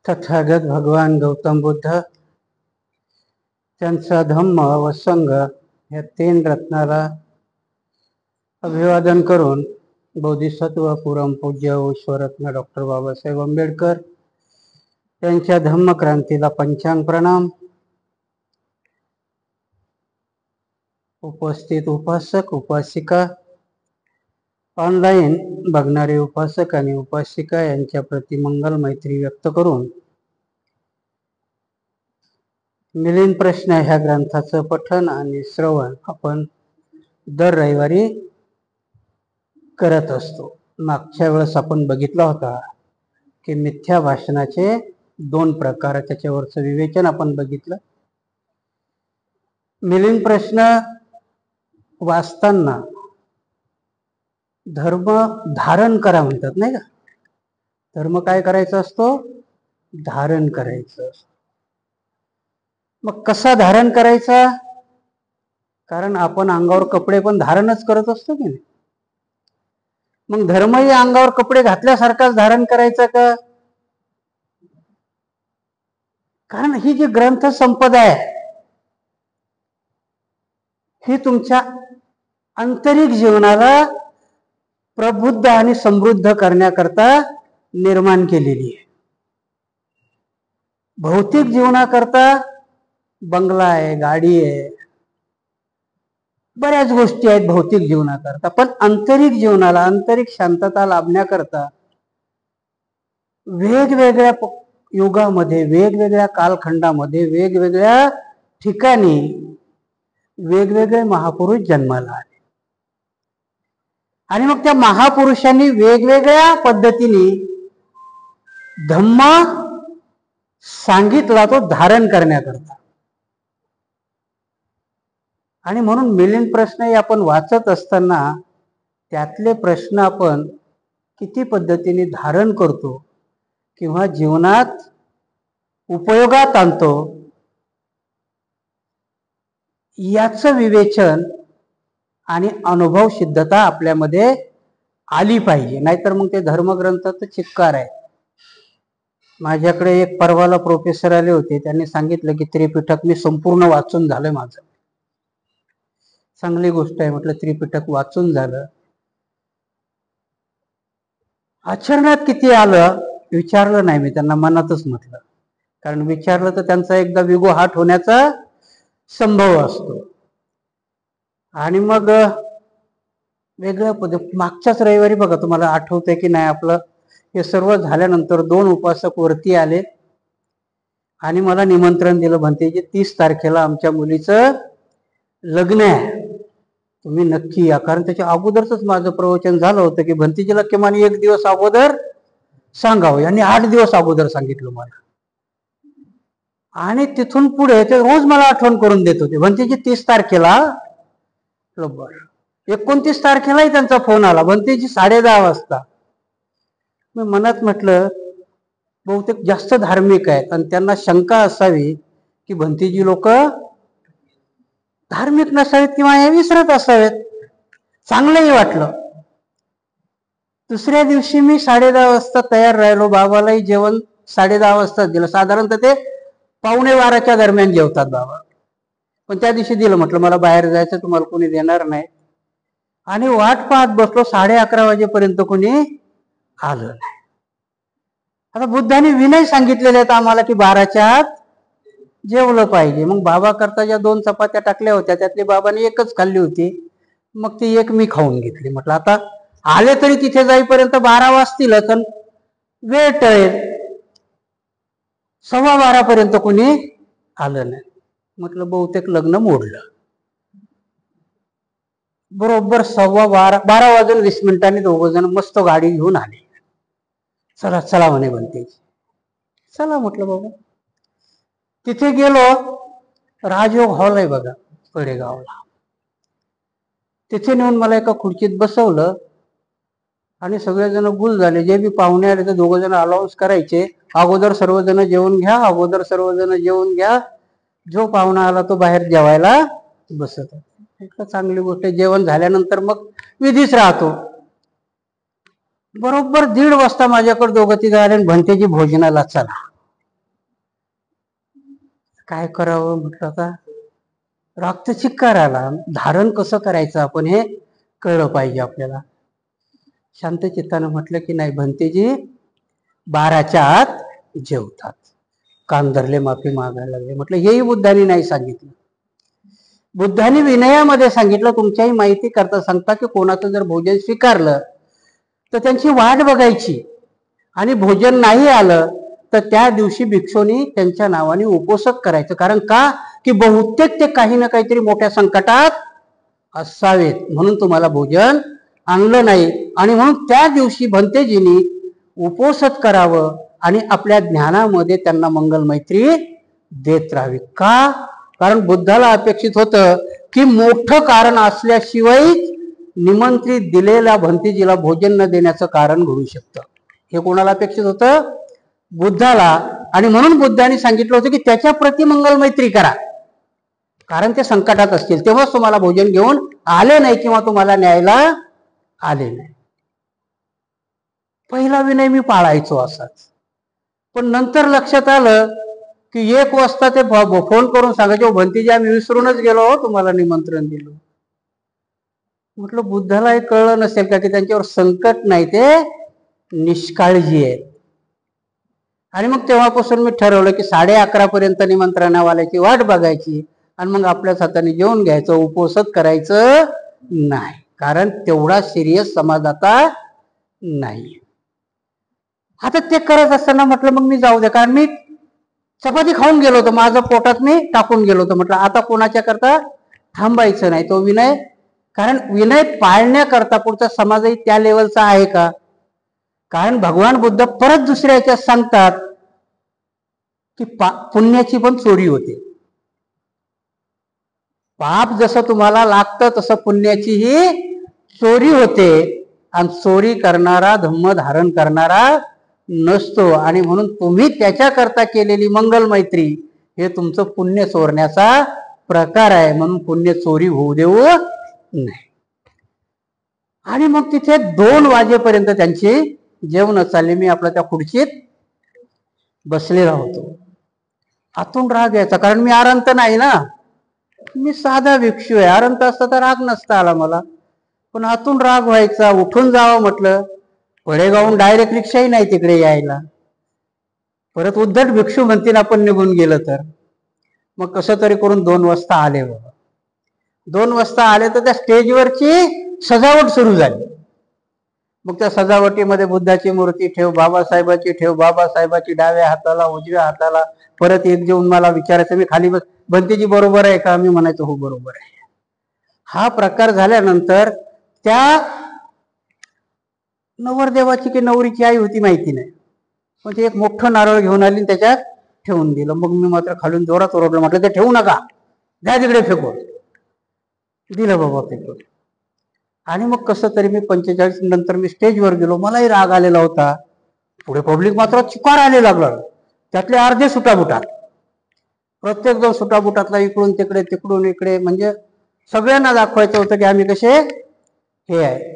तथागत भगवान गौतम बुद्ध त्यांचा धम्म व संघ या 3 रत्नाला अभिवादन करून बोधिसत्व परमपूज्य विश्वरत्न डॉक्टर बाबासाहेब आंबेडकर त्यांच्या धम्मक्रांतीला पंचांग प्रणाम. उपस्थित उपासक उपासिका, ऑनलाईन बघणारे उपासक आणि उपासिका यांच्या प्रति मंगल मैत्री व्यक्त करून मिलिंद प्रश्न ह्या ग्रंथाचं पठण आणि श्रवण आपण दर रविवारी करत असतो. मागच्या वेळेस आपण बघितला होता की मिथ्या भाषणाचे 2 प्रकार, त्याच्यावरचं विवेचन आपण बघितलं. मिलिंद प्रश्न वाचताना धर्म धारण करा म्हणतात नाही का? धर्म काय करायचा असतो? धारण करायचं. मग कसा धारण करायचा? कारण आपण अंगावर कपडे पण धारणच करत असतो की नाही. मग धर्मही अंगावर कपडे घातल्यासारखाच धारण करायचा का? कारण ही जी ग्रंथ संपदा आहे ही तुमच्या आंतरिक जीवनाला प्रबुद्ध आणि समृद्ध करण्याकरता निर्माण केलेली आहे. भौतिक जीवनाकरता बंगला आहे, गाडी आहे, बऱ्याच गोष्टी आहेत भौतिक जीवनाकरता, पण आंतरिक जीवनाला आंतरिक शांतता लाभण्याकरता वेगवेगळ्या युगामध्ये, वेगवेगळ्या कालखंडामध्ये, वेगवेगळ्या ठिकाणी वेगवेगळे महापुरुष जन्माला आले आणि मग त्या महापुरुषांनी वेगवेगळ्या पद्धतीने धम्म सांगितला तो धारण करण्याकरता. आणि म्हणून मिलिंद प्रश्न हे आपण वाचत असताना त्यातले प्रश्न आपण किती पद्धतीने धारण करतो किंवा जीवनात उपयोगात आणतो याचं विवेचन आणि अनुभव सिद्धता आपल्यामध्ये आली पाहिजे. नाहीतर मग ते धर्मग्रंथाचं चिक्कार आहे. माझ्याकडे एक परवाला प्रोफेसर आले होते, त्यांनी सांगितलं की त्रिपिटक मी संपूर्ण वाचून झालं माझं. चांगली गोष्ट आहे म्हटलं, त्रिपिटक वाचून झालं. आचरणात किती आलं विचारलं नाही मी त्यांना, मनातच म्हटलं. कारण विचारलं तर त्यांचा एकदा विगोहाट होण्याचा संभव असतो. आणि मग वेगळ्या पद्धत मागच्याच रविवारी बघा, तुम्हाला आठवतंय की नाही, आपलं हे सर्व झाल्यानंतर 2 उपासक वरती आले आणि मला निमंत्रण दिलं, भंतेजी 30 तारखेला आमच्या मुलीचं लग्न आहे, तुम्ही नक्की या. कारण त्याच्या अगोदरच माझं प्रवचन झालं होतं की भंतेजीला किमान 1 दिवस अगोदर सांगावं. यांनी 8 दिवस अगोदर सांगितलं मला. आणि तिथून पुढे ते रोज मला आठवण करून देत होते, भंतेजी 30 तारखेला. बरं. 29 तारखेलाही त्यांचा फोन आला, भंतेजी 10:30 वाजता. मी मनात म्हटलं बहुतेक जास्त धार्मिक आहेत आणि त्यांना शंका असावी की भंतेजी लोक धार्मिक नसावेत किंवा हे विसरत असावेत. चांगलंही वाटलं. दुसऱ्या दिवशी मी 10:30 वाजता तयार राहिलो. बाबालाही जेवण 10:30 वाजता दिलं. साधारणतः ते 11:15 दरम्यान जेवतात बाबा, पण त्या दिवशी दिलं. म्हटलं मला बाहेर जायचं, तुम्हाला कोणी देणार नाही. आणि वाट पाहत बसलो. 11:30 वाजेपर्यंत कोणी आलं नाही. आता बुद्धाने विनय सांगितलेले आहेत आम्हाला की 12च्या आत जेवलं पाहिजे. मग बाबा करता ज्या 2 चपात्या टाकल्या होत्या त्यातली बाबाने 1च खाल्ली होती. मग ती 1 मी खाऊन घेतली. म्हटलं आता आले तरी तिथे जाईपर्यंत 12 वाजतीलच, वेळ टळेल. 12:15 पर्यंत कोणी आलं नाही. म्हटलं बहुतेक लग्न मोडलं. बरोबर 12:15 वाजून 20 मिनिटांनी 2 जण मस्त गाडी घेऊन आले. चला चला म्हणे भंतेजी. चला म्हटलं बाबा. तिथे गेलो. राजयोग हॉल आहे बघा पडेगावला. तिथे नेऊन मला एका खुर्चीत बसवलं आणि सगळेजण गुल झाले. जे बी पाहुणे आले तर 2 जण अलाउन्स करायचे, अगोदर सर्वजण जेवून घ्या, अगोदर सर्वजण जेवून घ्या. जो पाहुणा आला तो बाहेर जेवायला बसत होता. चांगली गोष्ट. जेवण झाल्यानंतर मग विधीच राहतो. बरोबर 1:30 वाजता माझ्याकडे दोघं तिघं आले आणि भंतेजी भोजनाला चला. काय करावं म्हटलं, आता रक्त चिक्कार आला. धारण कसं करायचं आपण हे कळलं पाहिजे आपल्याला. शांत चित्तानं म्हटलं की नाही भंतेजी 12च्या आत जेवतात. कान धरले, माफी मागायला लागले. म्हटलं हेही बुद्धांनी नाही सांगितलं. बुद्धांनी विनयामध्ये सांगितलं, तुमच्याही माहिती करता सांगता की कोणाचं जर भोजन स्वीकारलं तर त्यांची वाट बघायची आणि भोजन नाही आलं तर त्या दिवशी भिक्षूंनी त्यांच्या नावाने उपोषण करायचं. कारण का की बहुतेक ते काही ना काहीतरी मोठ्या संकटात असावेत म्हणून तुम्हाला भोजन आणलं नाही. आणि म्हणून त्या दिवशी भंतेजींनी उपोषण करावं आणि आपल्या ज्ञानामध्ये त्यांना मंगल मैत्री देत राहावी. का? कारण बुद्धाला अपेक्षित होतं की मोठं कारण असल्याशिवाय निमंत्रित दिलेल्या भंतेजीला भोजन न देण्याचं कारण घडू शकतं. हे कोणाला अपेक्षित होतं? बुद्धाला. आणि म्हणून बुद्धाने सांगितलं होतं की त्याच्या प्रति मंगल मैत्री करा, कारण ते संकटात असतील तेव्हाच तुम्हाला भोजन घेऊन आले नाही किंवा तुम्हाला न्यायला आले नाही. पहिला विनय मी पाळायचो असाच. पण नंतर लक्षात आलं की 1 वाजता ते फोन करून सांगायचे, भंतेजी आम्ही विसरूनच गेलो, तुम्हाला निमंत्रण दिलं. म्हटलं बुद्धाला हे कळलं नसेल का की त्यांच्यावर संकट नाही, ते निष्काळजी आहे. आणि मग तेव्हापासून मी ठरवलं की 11:30 पर्यंत निमंत्रणावाल्याची वाट बघायची आणि मग आपल्याच हाताने जेवून घ्यायचं, उपोषण करायचं नाही. कारण तेवढा सिरियस समाज आता नाही. आता ते करत असताना म्हटलं मग मी जाऊ दे, कारण मी चपाती खाऊन गेलो होतो, माझं पोटात मी टाकून गेलो होतो. म्हटलं आता कोणाच्या करता थांबायचं नाही. तो विनय, कारण विनय पाळण्याकरता पुढचा समाजही त्या लेवलचा आहे का? कारण भगवान बुद्ध परत दुसऱ्या याच्यात सांगतात की पुण्याची पण चोरी होते. पाप जसं तुम्हाला लागतं तसं पुण्याचीही चोरी होते. आणि चोरी करणारा धम्म धारण करणारा नसतो. आणि म्हणून तुम्ही त्याच्याकरता केलेली मंगल मैत्री हे तुमचं पुण्य चोरण्याचा प्रकार आहे. म्हणून पुण्य चोरी होऊ देऊ नाही. आणि मग तिथे 2 वाजेपर्यंत त्यांची जेवण चालले. मी आपल्या त्या खुर्चीत बसलेला होतो. आतून राग यायचा, कारण मी आरंत नाही ना, मी साधा भिक्षू आहे. आरंत असता तर राग नसता आला मला, पण आतून राग व्हायचा. उठून जावं म्हटलं, पडेगावून डायरेक्ट रिक्षाही नाही तिकडे यायला. परत उद्धट भिक्षू म्हणतील आपण निघून गेलं तर. मग कसं तरी करून 2 वाजता आले. बाबा 2 वाजता आले तर त्या स्टेजवरची सजावट सुरू झाली. मग त्या सजावटीमध्ये बुद्धाची मूर्ती ठेव, बाबासाहेबाची ठेव, बाबासाहेबाची डाव्या हाताला, उजव्या हाताला. परत एक जेवून मला विचारायचं, मी खाली बस, भंतेजी बरोबर आहे का? मी म्हणायचो हो बरोबर आहे. हा प्रकार झाल्यानंतर त्या नवरदेवाची की नवरीची आई होती माहिती नाही, पण ते एक मोठं नारळ घेऊन आली आणि त्याच्यात ठेवून दिलं. मग मी मात्र खालून जोरात ओरडलं, म्हटलं ते ठेवू नका, द्या तिकडे फेकून. दिलं बाबा फेकून. आणि मग कसं तरी मी 45 नंतर मी स्टेजवर गेलो. मलाही राग आलेला होता. पुढे पब्लिक मात्र चिकार आले लागलं. त्यातले अर्धे सुटाबुटात, प्रत्येक जण सुटाबुटातला इकडून तिकडे तिकडून इकडे, म्हणजे सगळ्यांना दाखवायचं होतं की आम्ही कसे हे आहे.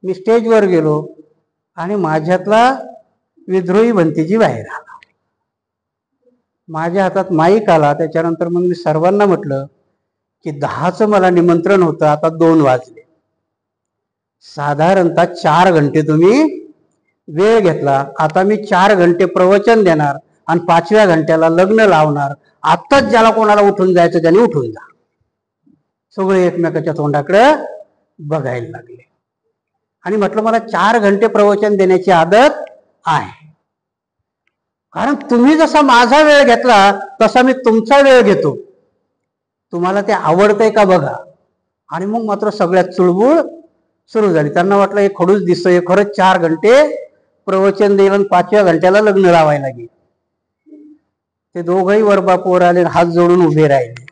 मी स्टेजवर गेलो आणि माझ्यातला विद्रोही भंतेजी बाहेर आला. माझ्या हातात माईक आला. त्याच्यानंतर मग मी सर्वांना म्हटलं की 10चं मला निमंत्रण होतं, आता 2 वाजले. साधारणतः 4 घंटे तुम्ही वेळ घेतला. आता मी 4 घंटे प्रवचन देणार आणि 5व्या घंट्याला लग्न लावणार. आत्ताच ज्याला कोणाला उठून जायचं त्याने उठून जा. सगळे एकमेकाच्या तोंडाकडे बघायला लागले. आणि म्हटलं मला 4 घंटे प्रवचन देण्याची आदत आहे, कारण तुम्ही जसा माझा वेळ घेतला तसा मी तुमचा वेळ घेतो, तुम्हाला ते आवडतंय का बघा. आणि मग मात्र सगळ्यात चुळबुळ सुरू झाली. त्यांना वाटलं हे खडूच दिसतोय, खरंच 4 घंटे प्रवचन देईल आणि 5व्या घंट्याला लग्न लावायला लागेल. ते दोघंही वरबापोर आले, हात जोडून उभे राहिले.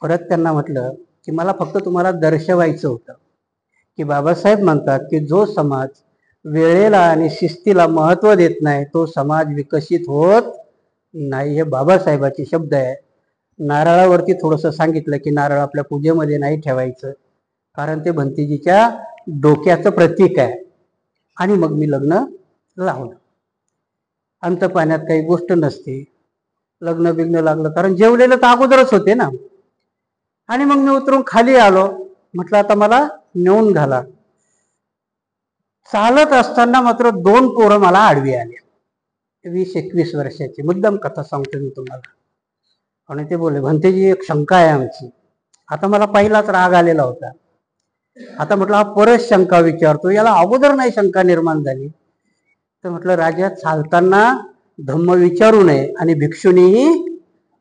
परत त्यांना म्हटलं की मला फक्त तुम्हाला दर्शवायचं होतं की बाबासाहेब म्हणतात की जो समाज वेळेला आणि शिस्तीला महत्व देत नाही तो समाज विकसित होत नाही. हे बाबासाहेबाचे शब्द आहे. नारळावरती थोडंसं सांगितलं की नारळ आपल्या पूजेमध्ये नाही ठेवायचं, कारण ते भंतेजीच्या डोक्याचं प्रतीक आहे. आणि मग मी लग्न लावलं. अंतपाण्यात काही गोष्ट नसते, लग्न बिग्न लागलं, कारण जेवलेलं तर अगोदरच होते ना. आणि मग मी उतरून खाली आलो, म्हटलं आता मला नेऊन घाला. चालत असताना मात्र 2 पोरं मला आडवी आले, 20-21 वर्षाची. मुद्दाम कथा सांगतो मी तुम्हाला. आणि ते बोलले, भंतेजी एक शंका आहे आमची. आता मला पहिलाच राग आलेला होता. आता म्हटलं हा परत शंका विचारतो, याला अगोदर नाही शंका निर्माण झाली. तर म्हटलं राजा, चालताना धम्म विचारू नये आणि भिक्षुनीही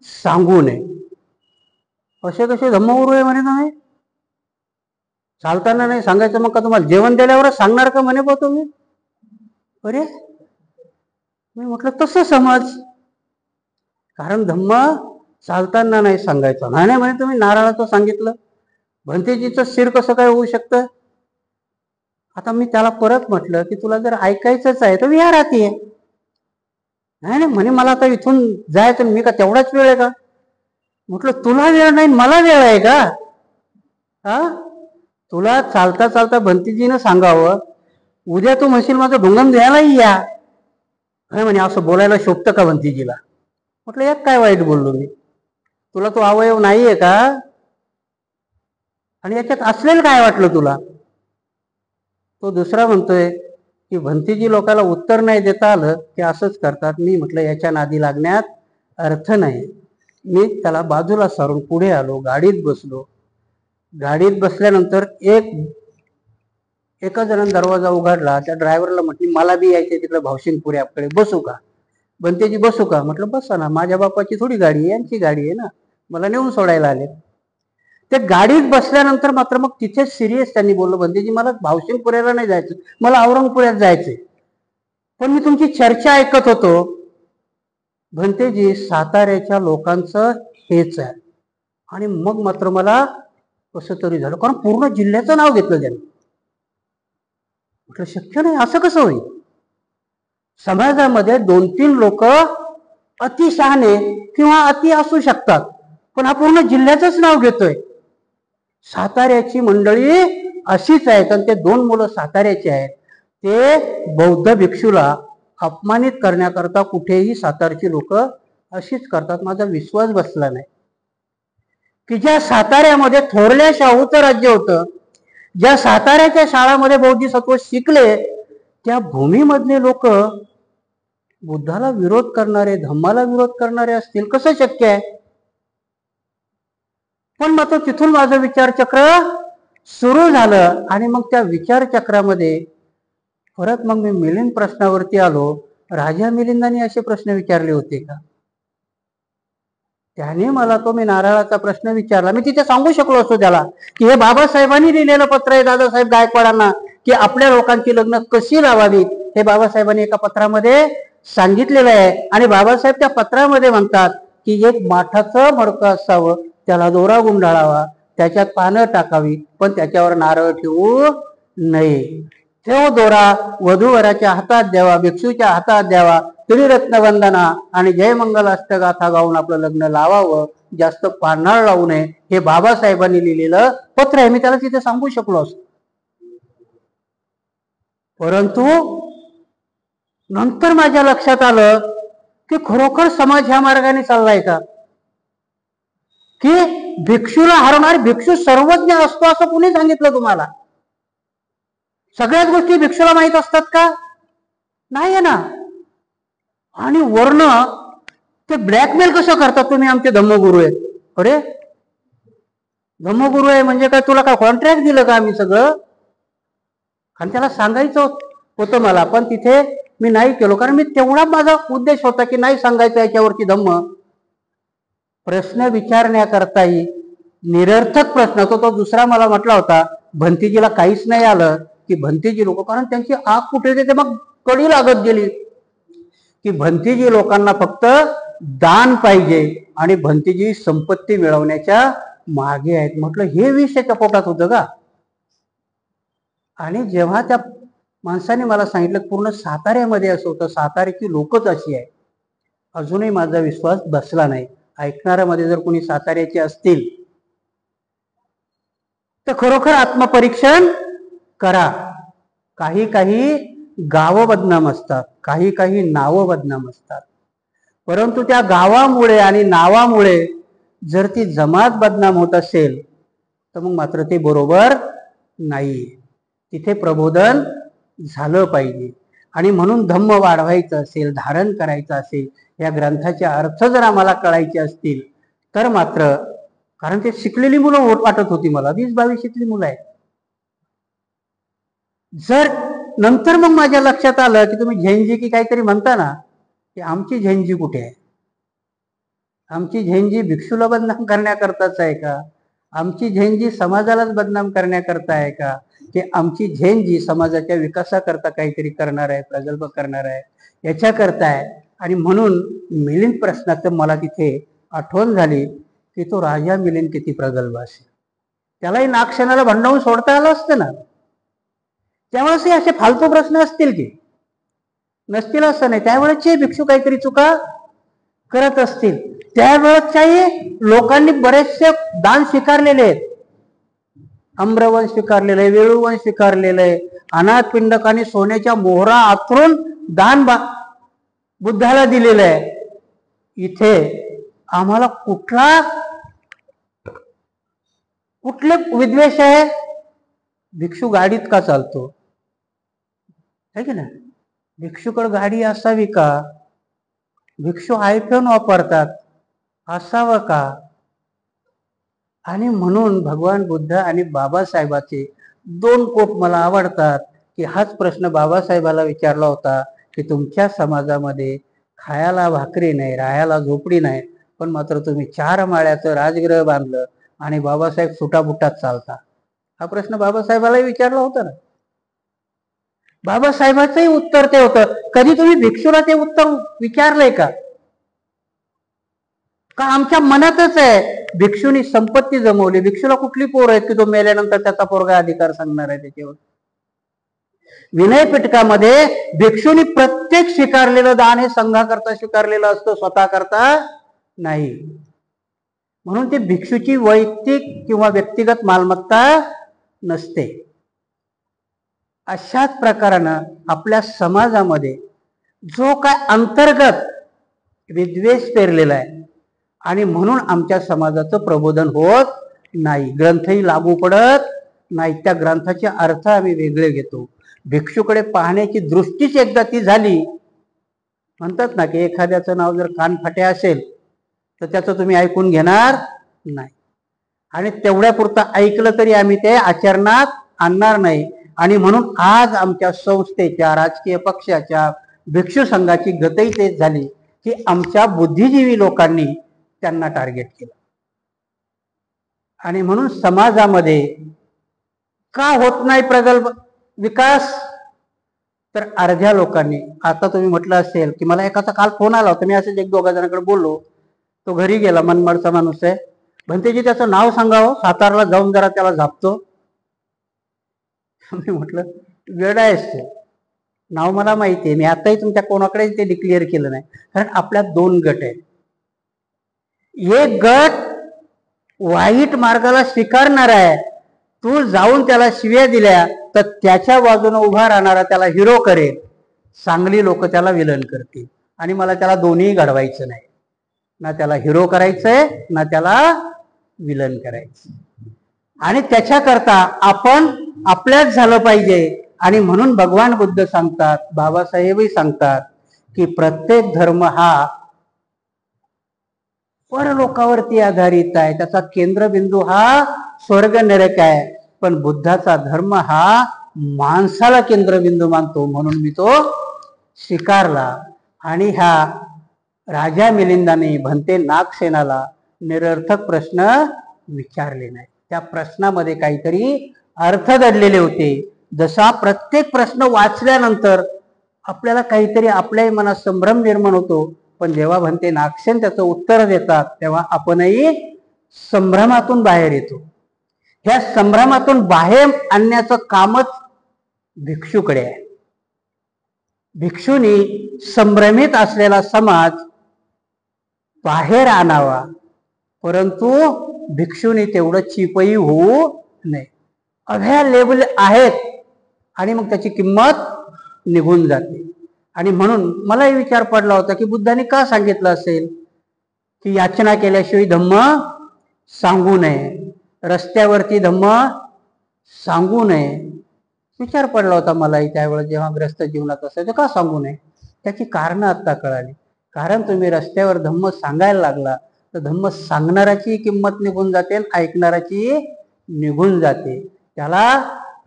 सांगू नये. असे कसे धम्मगुरू आहे म्हणे तुम्ही? चालताना नाही सांगायचं, मग का तुम्हाला जेवण दिल्यावरच सांगणार का म्हणे बा तुम्ही? अरे मी म्हटलं तसं समज, कारण धम्म चालताना नाही सांगायचं. नाही म्हणे तुम्ही नारळाचं सांगितलं, भंतेजीचं शिर कसं काय होऊ शकतं? आता मी त्याला परत म्हटलं की तुला जर ऐकायचंच आहे तर विहारात ये. नाही म्हणे मला आता इथून जायचं, मी का तेवढाच वेळ आहे का? म्हटलं तुला वेळ नाही मला वेळ आहे का? हा, तुला चालता चालता भंतीजीनं सांगावं, उद्या तू म्हणशील माझं ढुंगण द्यायलाही या. म्हणे असं बोलायला शोभतं का भंतीजीला? म्हटलं यात काय वाईट बोललो मी? तुला तो अवयव नाहीये का? आणि याच्यात असलेलं काय वाटलं तुला? तो दुसरा म्हणतोय की भंतीजी लोकांना उत्तर नाही देता आलं की असंच करतात. मी म्हटलं याच्या नादी लागण्यात अर्थ नाही. मी त्याला बाजूला सारून पुढे आलो, गाडीत बसलो. गाडीत बसल्यानंतर एका जणांनी दरवाजा उघडला. त्या ड्रायव्हरला म्हटली मला बी यायचे तिकडे भावशिंगपुऱ्याकडे, बसू का? भंतेजी बसू का? म्हटलं बसा ना, माझ्या बापाची थोडी गाडी आहे, यांची गाडी आहे ना, मला नेऊन सोडायला आले. ते गाडीत बसल्यानंतर मात्र मग तिथे सिरियस त्यांनी बोललो, भंतेजी मला भावशिंगपुऱ्याला नाही जायचं, मला औरंगपुऱ्यात जायचंय. पण मी तुमची चर्चा ऐकत होतो. भंतेजी साताऱ्याच्या लोकांचं हेच आहे. आणि मग मात्र मला कसं तरी झालं, कारण पूर्ण जिल्ह्याचं नाव घेतलं त्यांनी. म्हटलं शक्य नाही, असं कसं होईल? समाजामध्ये 2-3 लोक अतिशहाणे किंवा अति असू शकतात, पण हा पूर्ण जिल्ह्याचंच नाव घेतोय. साताऱ्याची मंडळी अशीच आहेत, आणि ते 2 मुलं साताऱ्याचे आहेत. ते बौद्ध भिक्षूला अपमानित करण्याकरता कुठेही सातारची लोक अशीच करतात. माझा विश्वास बसला नाही की ज्या साताऱ्यामध्ये थोरल्या शाहूचं राज्य होतं, ज्या साताऱ्याच्या शाळामध्ये बोधिसत्व शिकले, त्या भूमीमधले लोक बुद्धाला विरोध करणारे, धम्माला विरोध करणारे असतील, कसं शक्य आहे? पण मात्र तिथून माझं विचारचक्र सुरू झालं. आणि मग त्या विचारचक्रामध्ये परत मग मी मिलिंद प्रश्नावरती आलो. राजा मिलिंदांनी असे प्रश्न विचारले होते का? त्याने मला तो मी नारळाचा प्रश्न विचारला. मी तिथे सांगू शकलो असतो त्याला की हे बाबासाहेबांनी लिहिलेलं पत्र आहे दादासाहेब गायकवाडांना, की आपल्या लोकांची लग्न कशी लावावीत, हे बाबासाहेबांनी एका पत्रामध्ये सांगितलेलं आहे. आणि बाबासाहेब त्या पत्रामध्ये म्हणतात की एक माठाचं मडकं असावं, त्याला दोरा गुंडाळावा, त्याच्यात पानं टाकावी, पण त्याच्यावर नारळ ठेवू नये. तो दोरा वधूवराच्या हातात द्यावा, भिक्षूच्या हातात द्यावा, त्रिरत्न वंदना आणि जयमंगल अष्टगाथा गाऊन आपलं लग्न लावावं, जास्त पानाळ लावू नये. हे बाबासाहेबांनी लिहिलेलं पत्र आहे. मी त्याला तिथे सांगू शकलो असतो. परंतु नंतर माझ्या लक्षात आलं की खरोखर समाज ह्या मार्गाने चाललाय का? की भिक्षूला हरवणार, भिक्षू सर्वज्ञ असतो असं कुणी सांगितलं तुम्हाला? सगळ्याच गोष्टी भिक्षूला माहित असतात का? नाही ना. आणि वर्ण ते ब्लॅकमेल कसं करतात, तुम्ही आमचे धम्मगुरू आहेत. अरे धम्मगुरू आहे म्हणजे काय, तुला काय कॉन्ट्रॅक्ट दिलं का आम्ही सगळं? आणि त्याला सांगायचं होतं मला, पण तिथे मी नाही केलो, कारण मी तेवढा माझा उद्देश होता की नाही सांगायचं याच्यावरती धम्म. प्रश्न विचारण्याकरताही निरर्थक प्रश्न तो दुसरा मला म्हटला होता, भंतीजीला काहीच नाही आलं की भंतीजी लोक, कारण त्यांची आग कुठे होते ते मग कडी लागत गेली की भंतीजी लोकांना फक्त दान पाहिजे आणि भंतीजी संपत्ती मिळवण्याच्या मागे आहेत. म्हटलं हे विषय त्या पोटात होतं का? आणि जेव्हा त्या माणसाने मला सांगितलं पूर्ण साताऱ्यामध्ये असं होतं, साताऱ्याची लोकच अशी आहे, अजूनही माझा विश्वास बसला नाही. ऐकणाऱ्यामध्ये जर कोणी साताऱ्याचे असतील तर खरोखर आत्मपरीक्षण करा. काही गावं बदनाम असतात, काही काही नावं बदनाम असतात. परंतु त्या गावामुळे आणि नावामुळे जर ती जमात बदनाम होत असेल तर मग मात्र ते बरोबर नाही. तिथे प्रबोधन झालं पाहिजे. आणि म्हणून धम्म वाढवायचं असेल, धारण करायचं असेल, या ग्रंथाचे अर्थ जर आम्हाला कळायचे असतील तर मात्र, कारण ते शिकलेली मुलं वाटत होती मला, 20-22 मुलं आहेत. जर नंतर मग माझ्या लक्षात आलं की तुम्ही झेंजी की काहीतरी म्हणता ना, की आमची झेंजी कुठे आहे? आमची झेंजी भिक्षूला बदनाम करण्याकरताच आहे का? आमची झेंजी समाजालाच बदनाम करण्याकरता आहे का? की आमची झेंजी समाजाच्या विकासाकरता काहीतरी करणार आहे, प्रगल्भ करणार आहे, याच्याकरता आहे? आणि म्हणून मिलिंद प्रश्नाचं मला तिथे आठवण झाली की तो राजा मिलिंद किती प्रगल्भ असेल. त्यालाही नागसेनाला भांडवून सोडता आलं असतं ना. त्यावेळेस असे फालतू प्रश्न असतील की नसतील असं नाही. त्यावेळेसचे भिक्षू काहीतरी चुका करत असतील. त्यावेळेसच्याही लोकांनी बरेचसे दान स्वीकारलेले आहेत. आम्रवंश स्वीकारलेलं आहे, वेळूवंश स्वीकारलेलं आहे. अनाथ पिंडकांनी सोन्याच्या मोहरा आथरून दान बुद्धाला दिलेलं आहे. इथे आम्हाला कुठले विद्वेष आहे? भिक्षू गाडीत का चालतो है की ना? भिक्षूकडे गाडी असावी का? भिक्षू आयफोन वापरतात, असावं का? आणि म्हणून भगवान बुद्ध आणि बाबासाहेबाचे 2 कोट मला आवडतात. की हाच प्रश्न बाबासाहेबाला विचारला होता की तुमच्या समाजामध्ये खायला भाकरी नाही, राहायला झोपडी नाही, पण मात्र तुम्ही 4 माळ्याचं राजगृह बांधलं आणि बाबासाहेब सुटाबुटात चालता. हा प्रश्न बाबासाहेबालाही विचारला होता ना. बाबासाहेबाचंही उत्तर ते होतं. कधी तुम्ही भिक्षूला ते उत्तर विचारलंय का? का आमच्या मनातच आहे भिक्षूनी संपत्ती जमवली. भिक्षूला कुठली पोर आहेत की तो मेल्यानंतर त्याचा पोरगा अधिकार सांगणार आहे त्याच्यावर? विनय पिटकामध्ये भिक्षूनी प्रत्येक स्वीकारलेलं दान हे संघाकरता स्वीकारलेलं असतं, स्वतः करता नाही. म्हणून ते भिक्षूची वैयक्तिक किंवा व्यक्तिगत मालमत्ता नसते. अशाच प्रकारानं आपल्या समाजामध्ये जो काय अंतर्गत विद्वेष पेरलेला आहे आणि म्हणून आमच्या समाजाचं प्रबोधन होत नाही, ग्रंथही लागू पडत नाही. त्या ग्रंथाचे अर्थ आम्ही वेगळे घेतो. भिक्षूकडे पाहण्याची दृष्टीच एकदा ती झाली. म्हणतात ना की एखाद्याचं नाव जर कानफाटे असेल तर त्याचं तुम्ही ऐकून घेणार नाही, आणि तेवढ्यापुरतं ऐकलं तरी आम्ही ते आचरणात आणणार नाही. आणि म्हणून आज आमच्या संस्थेच्या, राजकीय पक्षाच्या, भिक्षू संघाची गतही तेच झाली की आमच्या बुद्धिजीवी लोकांनी त्यांना टार्गेट केलं. आणि म्हणून समाजामध्ये का होत नाही प्रगल्भ विकास? तर अर्ध्या लोकांनी, आता तुम्ही म्हटलं असेल की मला एकाचा काल फोन आला होता, मी असंच 1-2 जणांकडे बोललो, तो घरी गेला, मनमाडचा माणूस आहे. भंतेजी त्याचं नाव सांगावं, सातारला जाऊन जरा त्याला झापतो. मी म्हटलं वेळ आहेस तू, नाव मला माहिती आहे, मी आताही तुमच्या कोणाकडे ते डिक्लेअर केलं नाही. कारण आपल्यात 2 गट आहेत. एक गट वाईट मार्गाला स्वीकारणार आहे, तू जाऊन त्याला शिव्या दिल्या तर त्याच्या बाजूने उभा राहणारा त्याला हिरो करेल, चांगली लोक त्याला विलन करतील. आणि मला त्याला दोन्ही घडवायचं नाही, ना त्याला हिरो करायचंय ना त्याला विलन करायचं. आणि त्याच्याकरता आपण आपल्याच झालं पाहिजे. आणि म्हणून भगवान बुद्ध सांगतात, बाबासाहेबही सांगतात की प्रत्येक धर्म हा परलोकावरती आधारित आहे, त्याचा केंद्रबिंदू हा स्वर्ग नरक आहे. पण बुद्धाचा धर्म हा माणसाला केंद्रबिंदू मानतो, म्हणून मी तो स्वीकारला. आणि ह्या राजा मिलिंदाने भंते नागसेनाला निरर्थक प्रश्न विचारले नाही. त्या प्रश्नामध्ये काहीतरी अर्थ दडलेले होते. जसा प्रत्येक प्रश्न वाचल्यानंतर आपल्याला काहीतरी आपल्याही मनात संभ्रम निर्माण होतो, पण जेव्हा भंते नागसेन त्याचं उत्तर देतात तेव्हा आपणही संभ्रमातून बाहेर येतो. ह्या संभ्रमातून बाहेर आणण्याचं कामच भिक्षूकडे आहे. भिक्षूंनी संभ्रमित असलेला समाज बाहेर आणावा, परंतु भिक्षूंनी तेवढं चिपही होऊ नये. अभ्या लेबल आहेत आणि मग त्याची किंमत निघून जाते. आणि म्हणून मलाही विचार पडला होता की बुद्धाने का सांगितलं असेल की याचना केल्याशिवाय धम्म सांगू नये, रस्त्यावरती धम्म सांगू नये. विचार पडला होता मलाही त्यावेळेस जेव्हा ग्रस्त जीवनात असायचं, का सांगू नये. त्याची कारणं आता कळाली. कारण तुम्ही रस्त्यावर धम्म सांगायला लागला तर धम्म सांगणाराची किंमत निघून जाते, ऐकणाराची निघून जाते. त्याला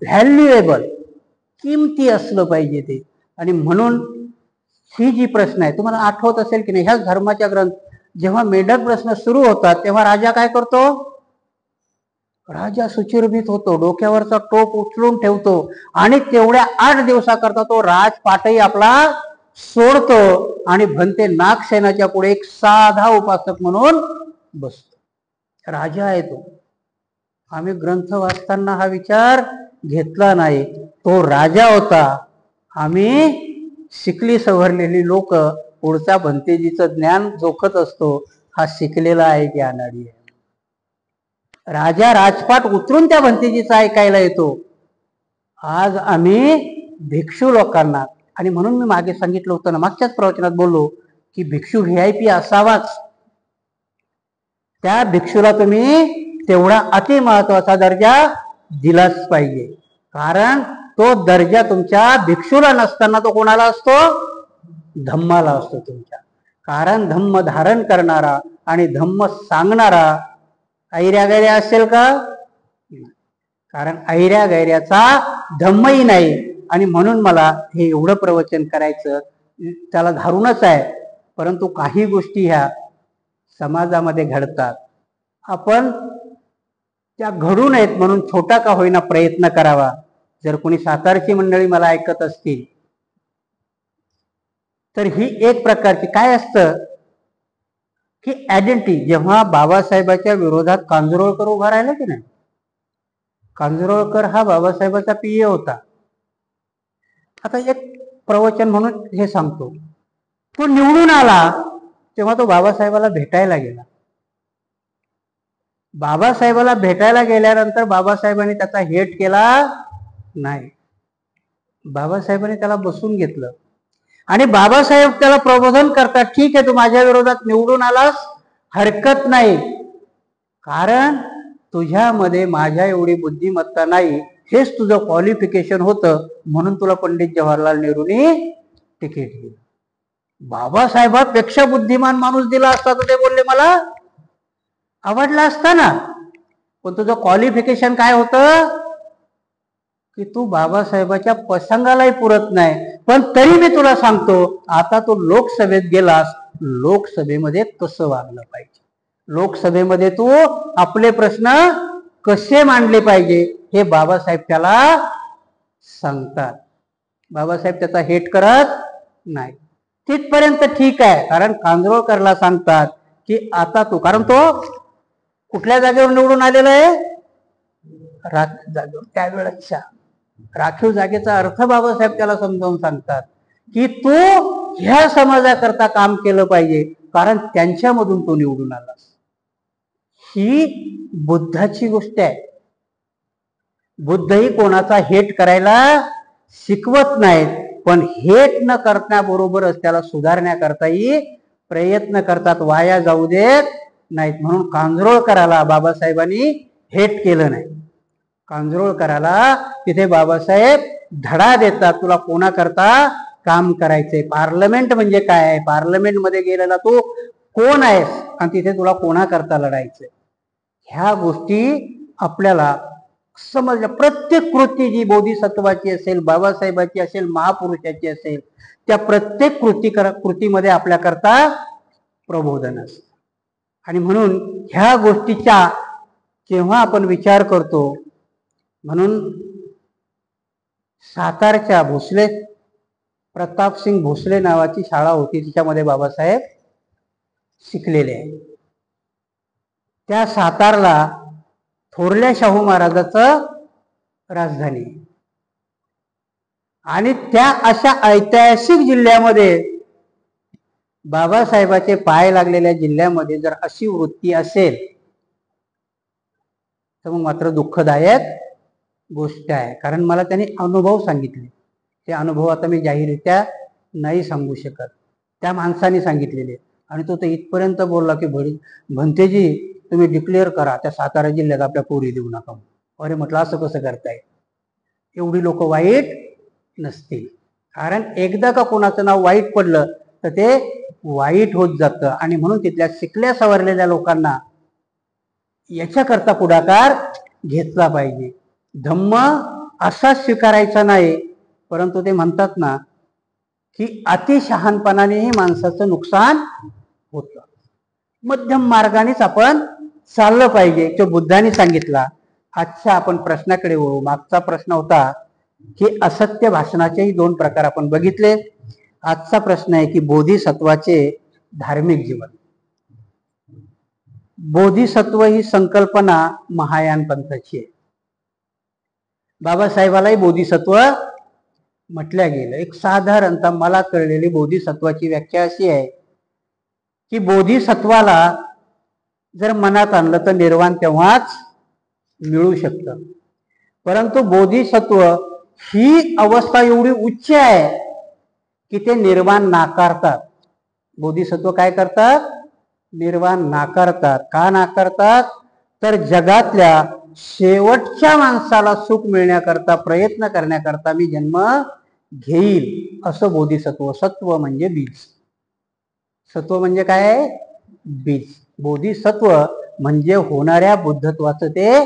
व्हॅल्युएबल, किमती असलं पाहिजे ते. आणि म्हणून ही जी प्रश्न आहे, तुम्हाला आठवत असेल की नाही, ह्याच धर्माच्या ग्रंथ जेव्हा मेढक प्रश्न सुरू होतात तेव्हा राजा काय करतो? राजा सुचिरभीत होतो, डोक्यावरचा टोप उचलून ठेवतो आणि तेवढ्या 8 दिवसाकरता तो राजपाटही आपला सोडतो आणि भंते नागसेनाच्या पुढे एक साधा उपासक म्हणून बसतो. राजा आहे तो. आम्ही ग्रंथ वाचताना हा विचार घेतला नाही. तो राजा होता. आम्ही शिकली सवरलेली लोक पुढचा भंतेजीचं ज्ञान जोखत असतो. हा शिकलेला आहे की अनाडी आहे. राजा राजपाट उतरून त्या भंतेजीचा ऐकायला येतो. आज आम्ही भिक्षू लोकांना, आणि म्हणून मी मागे सांगितलं होतं ना, मागच्याच प्रवचनात बोललो की भिक्षू VIP असावाच. त्या भिक्षूला तुम्ही तेवढा अति महत्वाचा दर्जा दिलाच पाहिजे. कारण तो दर्जा तुमच्या भिक्षूला नसताना तो कोणाला असतो? धम्माला असतो तुमच्या. कारण धम्म धारण करणारा आणि धम्म सांगणारा ऐऱ्या गैऱ्या असेल का? कारण ऐऱ्या गैऱ्याचा धम्मही नाही. आणि म्हणून मला हे एवढं प्रवचन करायचं त्याला धारूनच आहे. परंतु काही गोष्टी ह्या समाजामध्ये घडतात, आपण त्या घडू नयेत म्हणून छोटा का होईना प्रयत्न करावा. जर कोणी सातारची मंडळी मला ऐकत असतील तर ही एक प्रकारची काय असतं की आयडेंटिटी. जेव्हा बाबासाहेबाच्या विरोधात कांजरोळकर उभा राहिला की नाही, कांजरोळकर हा बाबासाहेबाचा PA होता. आता एक प्रवचन म्हणून हे सांगतो, तो निवडून आला तेव्हा तो बाबासाहेबाला भेटायला गेला. बाबासाहेबाला भेटायला गेल्यानंतर बाबासाहेबांनी त्याचा हेट केला नाही. बाबासाहेबांनी त्याला बसून घेतलं आणि बाबासाहेब त्याला प्रबोधन करतात, ठीक आहे तू माझ्या विरोधात निवडून आलास, हरकत नाही, कारण तुझ्यामध्ये माझ्या एवढी बुद्धिमत्ता नाही, हेच तुझं क्वालिफिकेशन होतं, म्हणून तुला पंडित जवाहरलाल नेहरूंनी तिकीट दिलं. बाबासाहेबांपेक्षा बुद्धिमान माणूस दिला असता तर ते बोलले मला आवडला असता ना, पण तुझं क्वालिफिकेशन काय होतं की तू बाबासाहेबाच्या प्रसंगालाही पुरत नाही. पण तरी मी तुला सांगतो, आता तू लोकसभेत गेलास, लोकसभेमध्ये कसं वागलं पाहिजे, लोकसभेमध्ये तू आपले प्रश्न कसे मांडले पाहिजे हे बाबासाहेब त्याला सांगतात. बाबासाहेब त्याचा हेट करत नाही. तिथपर्यंत ठीक आहे, कारण कांजरोळकरला सांगतात की आता तू, कारण तो कुठल्या जागेवर निवडून आलेला आहे? राखीव जागेवर. त्यावेळेच्या राखीव जागेचा अर्थ बाबासाहेब त्याला समजावून सांगतात की तू ह्या समाजाकरता काम केलं पाहिजे, कारण त्यांच्यामधून तो निवडून आलास. ही बुद्धाची गोष्ट आहे. बुद्धही कोणाचा हेट करायला शिकवत नाहीत, पण हेट न करण्याबरोबरच त्याला सुधारण्याकरताही प्रयत्न करतात, वाया जाऊ देत नाहीत. म्हणून कांजरोळकराला बाबासाहेबांनी हेट केलं नाही. कांजरोळकराला तिथे बाबासाहेब धडा देतात, तुला कोणाकरता काम करायचंय, पार्लमेंट म्हणजे काय आहे, पार्लमेंट मध्ये गेलेला तू कोण आहेस आणि तिथे तुला कोणाकरता लढायचंय. ह्या गोष्टी आपल्याला समजल्या. प्रत्येक कृती जी बोधिसत्वाची असेल, बाबासाहेबाची असेल, महापुरुषाची असेल, त्या प्रत्येक कृतीमध्ये आपल्याकरता प्रबोधन असतं. आणि म्हणून ह्या गोष्टीचा जेव्हा आपण विचार करतो, म्हणून सातारच्या भोसले, प्रतापसिंग भोसले नावाची शाळा होती, तिच्यामध्ये बाबासाहेब शिकलेले आहे. त्या सातारला थोरल्या शाहू महाराजाचं राजधानी, आणि त्या अशा ऐतिहासिक जिल्ह्यामध्ये, बाबासाहेबाचे पाय लागलेल्या जिल्ह्यामध्ये जर अशी वृत्ती असेल तर मग मात्र दुःखदायक गोष्ट आहे. कारण मला त्यांनी अनुभव सांगितले ते अनुभव आता मी जाहीररित्या नाही सांगू शकत, त्या माणसाने सांगितलेले. आणि तो तर इथपर्यंत बोलला की भंतेजी तुम्ही डिक्लेअर करा त्या सातारा जिल्ह्यात आपल्या पोरी देऊ नका. अरे म्हटलं असं कसं करताय, एवढी लोक वाईट नसतील. कारण एकदा का कोणाचं नाव वाईट पडलं तर ते वाईट होत जातं. आणि म्हणून तिथल्या शिकल्या सवरलेल्या लोकांना याच्याकरता पुढाकार घेतला पाहिजे. धम्म असाच स्वीकारायचा नाही, परंतु ते म्हणतात ना की अतिशहानपणानेही माणसाचं नुकसान होतं. मध्यम मार्गानेच आपण चाललं पाहिजे, तो बुद्धाने सांगितला. आजच्या आपण प्रश्नाकडे वळू. मागचा प्रश्न होता की असत्य भाषणाचेही 2 प्रकार आपण बघितले. आजचा प्रश्न आहे की बोधिसत्वाचे धार्मिक जीवन. बोधिसत्व ही संकल्पना महायान पंथाची आहे. बाबासाहेबालाही बोधिसत्व म्हटल्या गेलं. एक साधारणतः मला कळलेली बोधिसत्वाची व्याख्या अशी आहे की बोधिसत्वाला जर मनात आणलं तर निर्वाण तेव्हाच मिळू शकतं. परंतु बोधिसत्व ही अवस्था एवढी उच्च आहे की ते निर्वाण नाकारतात. बोधिसत्व काय करतात? निर्वाण नाकारतात. का नाकारतात? तर जगातल्या शेवटच्या माणसाला सुख मिळण्याकरता प्रयत्न करण्याकरता मी जन्म घेईल असं बोधिसत्व. सत्व म्हणजे बीज. सत्व म्हणजे काय? बीज. बोधिसत्व म्हणजे होणाऱ्या बुद्धत्वाचं ते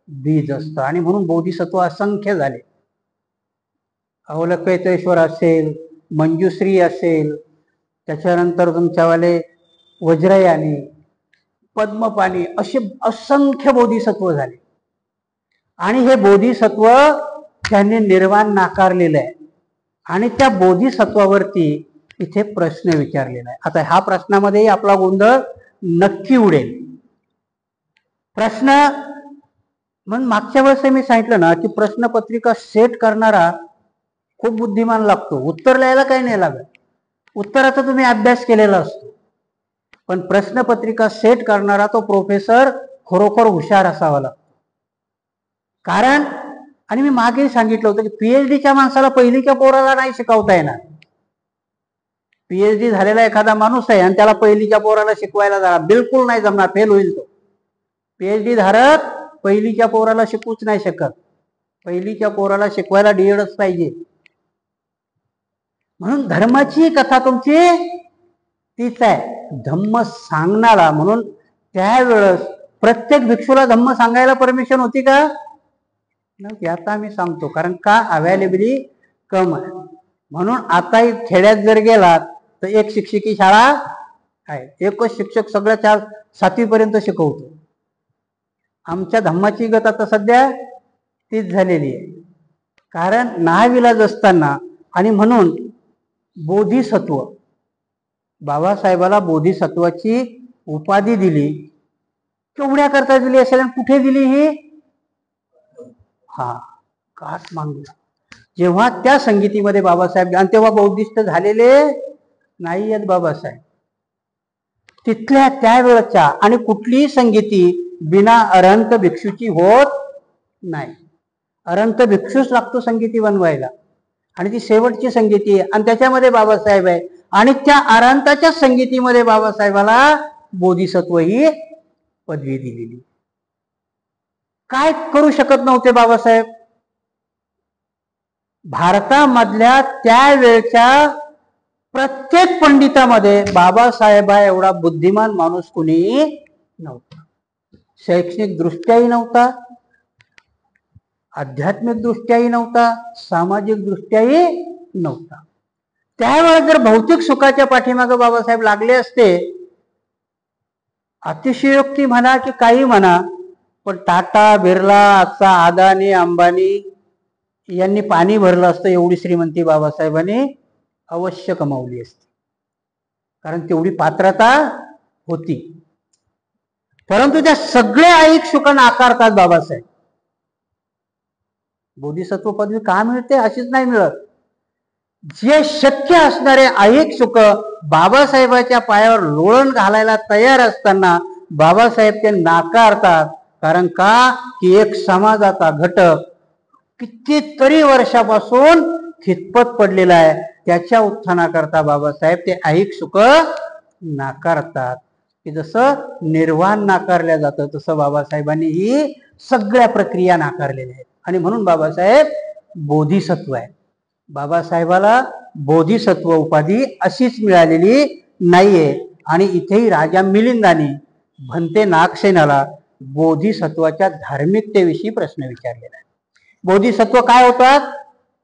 बीज असतं. आणि म्हणून बोधिसत्व असंख्य झाले. अवलंकेतेश्वर असेल, मंजुश्री असेल, त्याच्यानंतर तुमच्यावाले वज्रयानी, पद्मपाणी, असे असंख्य बोधिसत्व झाले. आणि हे बोधिसत्व त्यांनी निर्वाण नाकारलेलं आहे. आणि त्या बोधिसत्वावरती इथे प्रश्न विचारलेला आहे. आता ह्या प्रश्नामध्येही आपला गोंधळ नक्की उडेल. प्रश्न म्हणून मागच्या वेळेस मी सांगितलं ना की प्रश्नपत्रिका सेट करणारा खूप बुद्धिमान लागतो. उत्तर लिहायला काही नाही लागत, उत्तराचा तुम्ही अभ्यास केलेला असतो. पण प्रश्नपत्रिका सेट करणारा तो प्रोफेसर खरोखर हुशार असावा लागतो. कारण आणि मी मागे सांगितलं होतं की पीएचडीच्या माणसाला पहिलीच्या पोराला नाही शिकवता येणार. पीएचडी झालेला एखादा माणूस आहे आणि त्याला पहिलीच्या पोराला शिकवायला जाणार, बिलकुल नाही जमणार, फेल होईल तो. पीएचडी धारक पहिलीच्या पोराला शिकवूच नाही शकत. पहिलीच्या पोराला शिकवायला डीएडच पाहिजे. म्हणून धर्माची कथा तुमची तीच आहे, धम्म सांगणारा. म्हणून त्यावेळेस प्रत्येक भिक्षूला धम्म सांगायला परमिशन होती का? नव्हती. आता आम्ही सांगतो. कारण का? अवेलेबिलिटी कम आहे. म्हणून आता खेड्यात जर गेलात तर एक शिक्षकी शाळा आहे, एकच शिक्षक सगळ्या 7वी पर्यंत शिकवतो. आमच्या धम्माची गत आता सध्या तीच झालेली आहे. कारण नाविलाज असताना. आणि म्हणून बोधिसत्व, बाबासाहेबाला बोधिसत्वाची उपाधी दिली. केवढ्या करता दिली असेल आणि कुठे दिली ही? कास मांगला. जेव्हा त्या संगीतीमध्ये बाबासाहेब, आणि तेव्हा बौद्धिस्ट झालेले नाही आहेत बाबासाहेब. तिथल्या त्यावेळच्या आणि कुठलीही संगीती बिना अरहंत भिक्षूची होत नाही. अरहंत भिक्षूच लागतो संगीती बनवायला. आणि ती शेवटची संगीती आहे आणि त्याच्यामध्ये बाबासाहेब आहे. आणि त्या अरहंताच्या संगीतीमध्ये बाबासाहेबाला बोधिसत्व ही पदवी दिलेली. काय करू शकत नव्हते बाबासाहेब? भारतामधल्या त्यावेळच्या प्रत्येक पंडितामध्ये बाबासाहेबा एवढा बुद्धिमान माणूस कुणी नव्हता. शैक्षणिक दृष्ट्याही नव्हता, आध्यात्मिक दृष्ट्याही नव्हता, सामाजिक दृष्ट्याही नव्हता. त्यावेळेस जर भौतिक सुखाच्या पाठीमागे बाबासाहेब लागले असते, अतिशयोक्ती म्हणा की काही म्हणा, पण टाटा, बिर्ला, आजचा अदानी, अंबानी यांनी पाणी भरलं असतं एवढी श्रीमंती बाबासाहेबांनी अवश्य कमावली असती. कारण तेवढी पात्रता होती. परंतु त्या सगळ्या ऐहिक सुख नाकारतात बाबासाहेब. बोधिसत्व पदवी का मिळते? अशीच नाही मिळत. जे शक्य असणारे ऐहिक सुख बाबासाहेबाच्या पायावर लोळण घालायला तयार असताना बाबासाहेब ते नाकारतात. कारण का? की एक समाजाचा घटक कितीतरी वर्षापासून खितपत पडलेला आहे, त्याच्या उत्थानाकरता बाबासाहेब ते ऐहिक सुख नाकारतात. की जसं निर्वाण नाकारल्या जातं तसं बाबासाहेबांनी ही सगळ्या प्रक्रिया नाकारलेल्या आहेत. आणि म्हणून बाबासाहेब बोधिसत्व आहे. बाबासाहेबाला बोधिसत्व उपाधी अशीच मिळालेली नाहीये. आणि इथेही राजा मिलिंदाने भंते नागसेनाला बोधिसत्वाच्या धार्मिकतेविषयी प्रश्न विचारलेला आहे. बोधिसत्व काय होतात?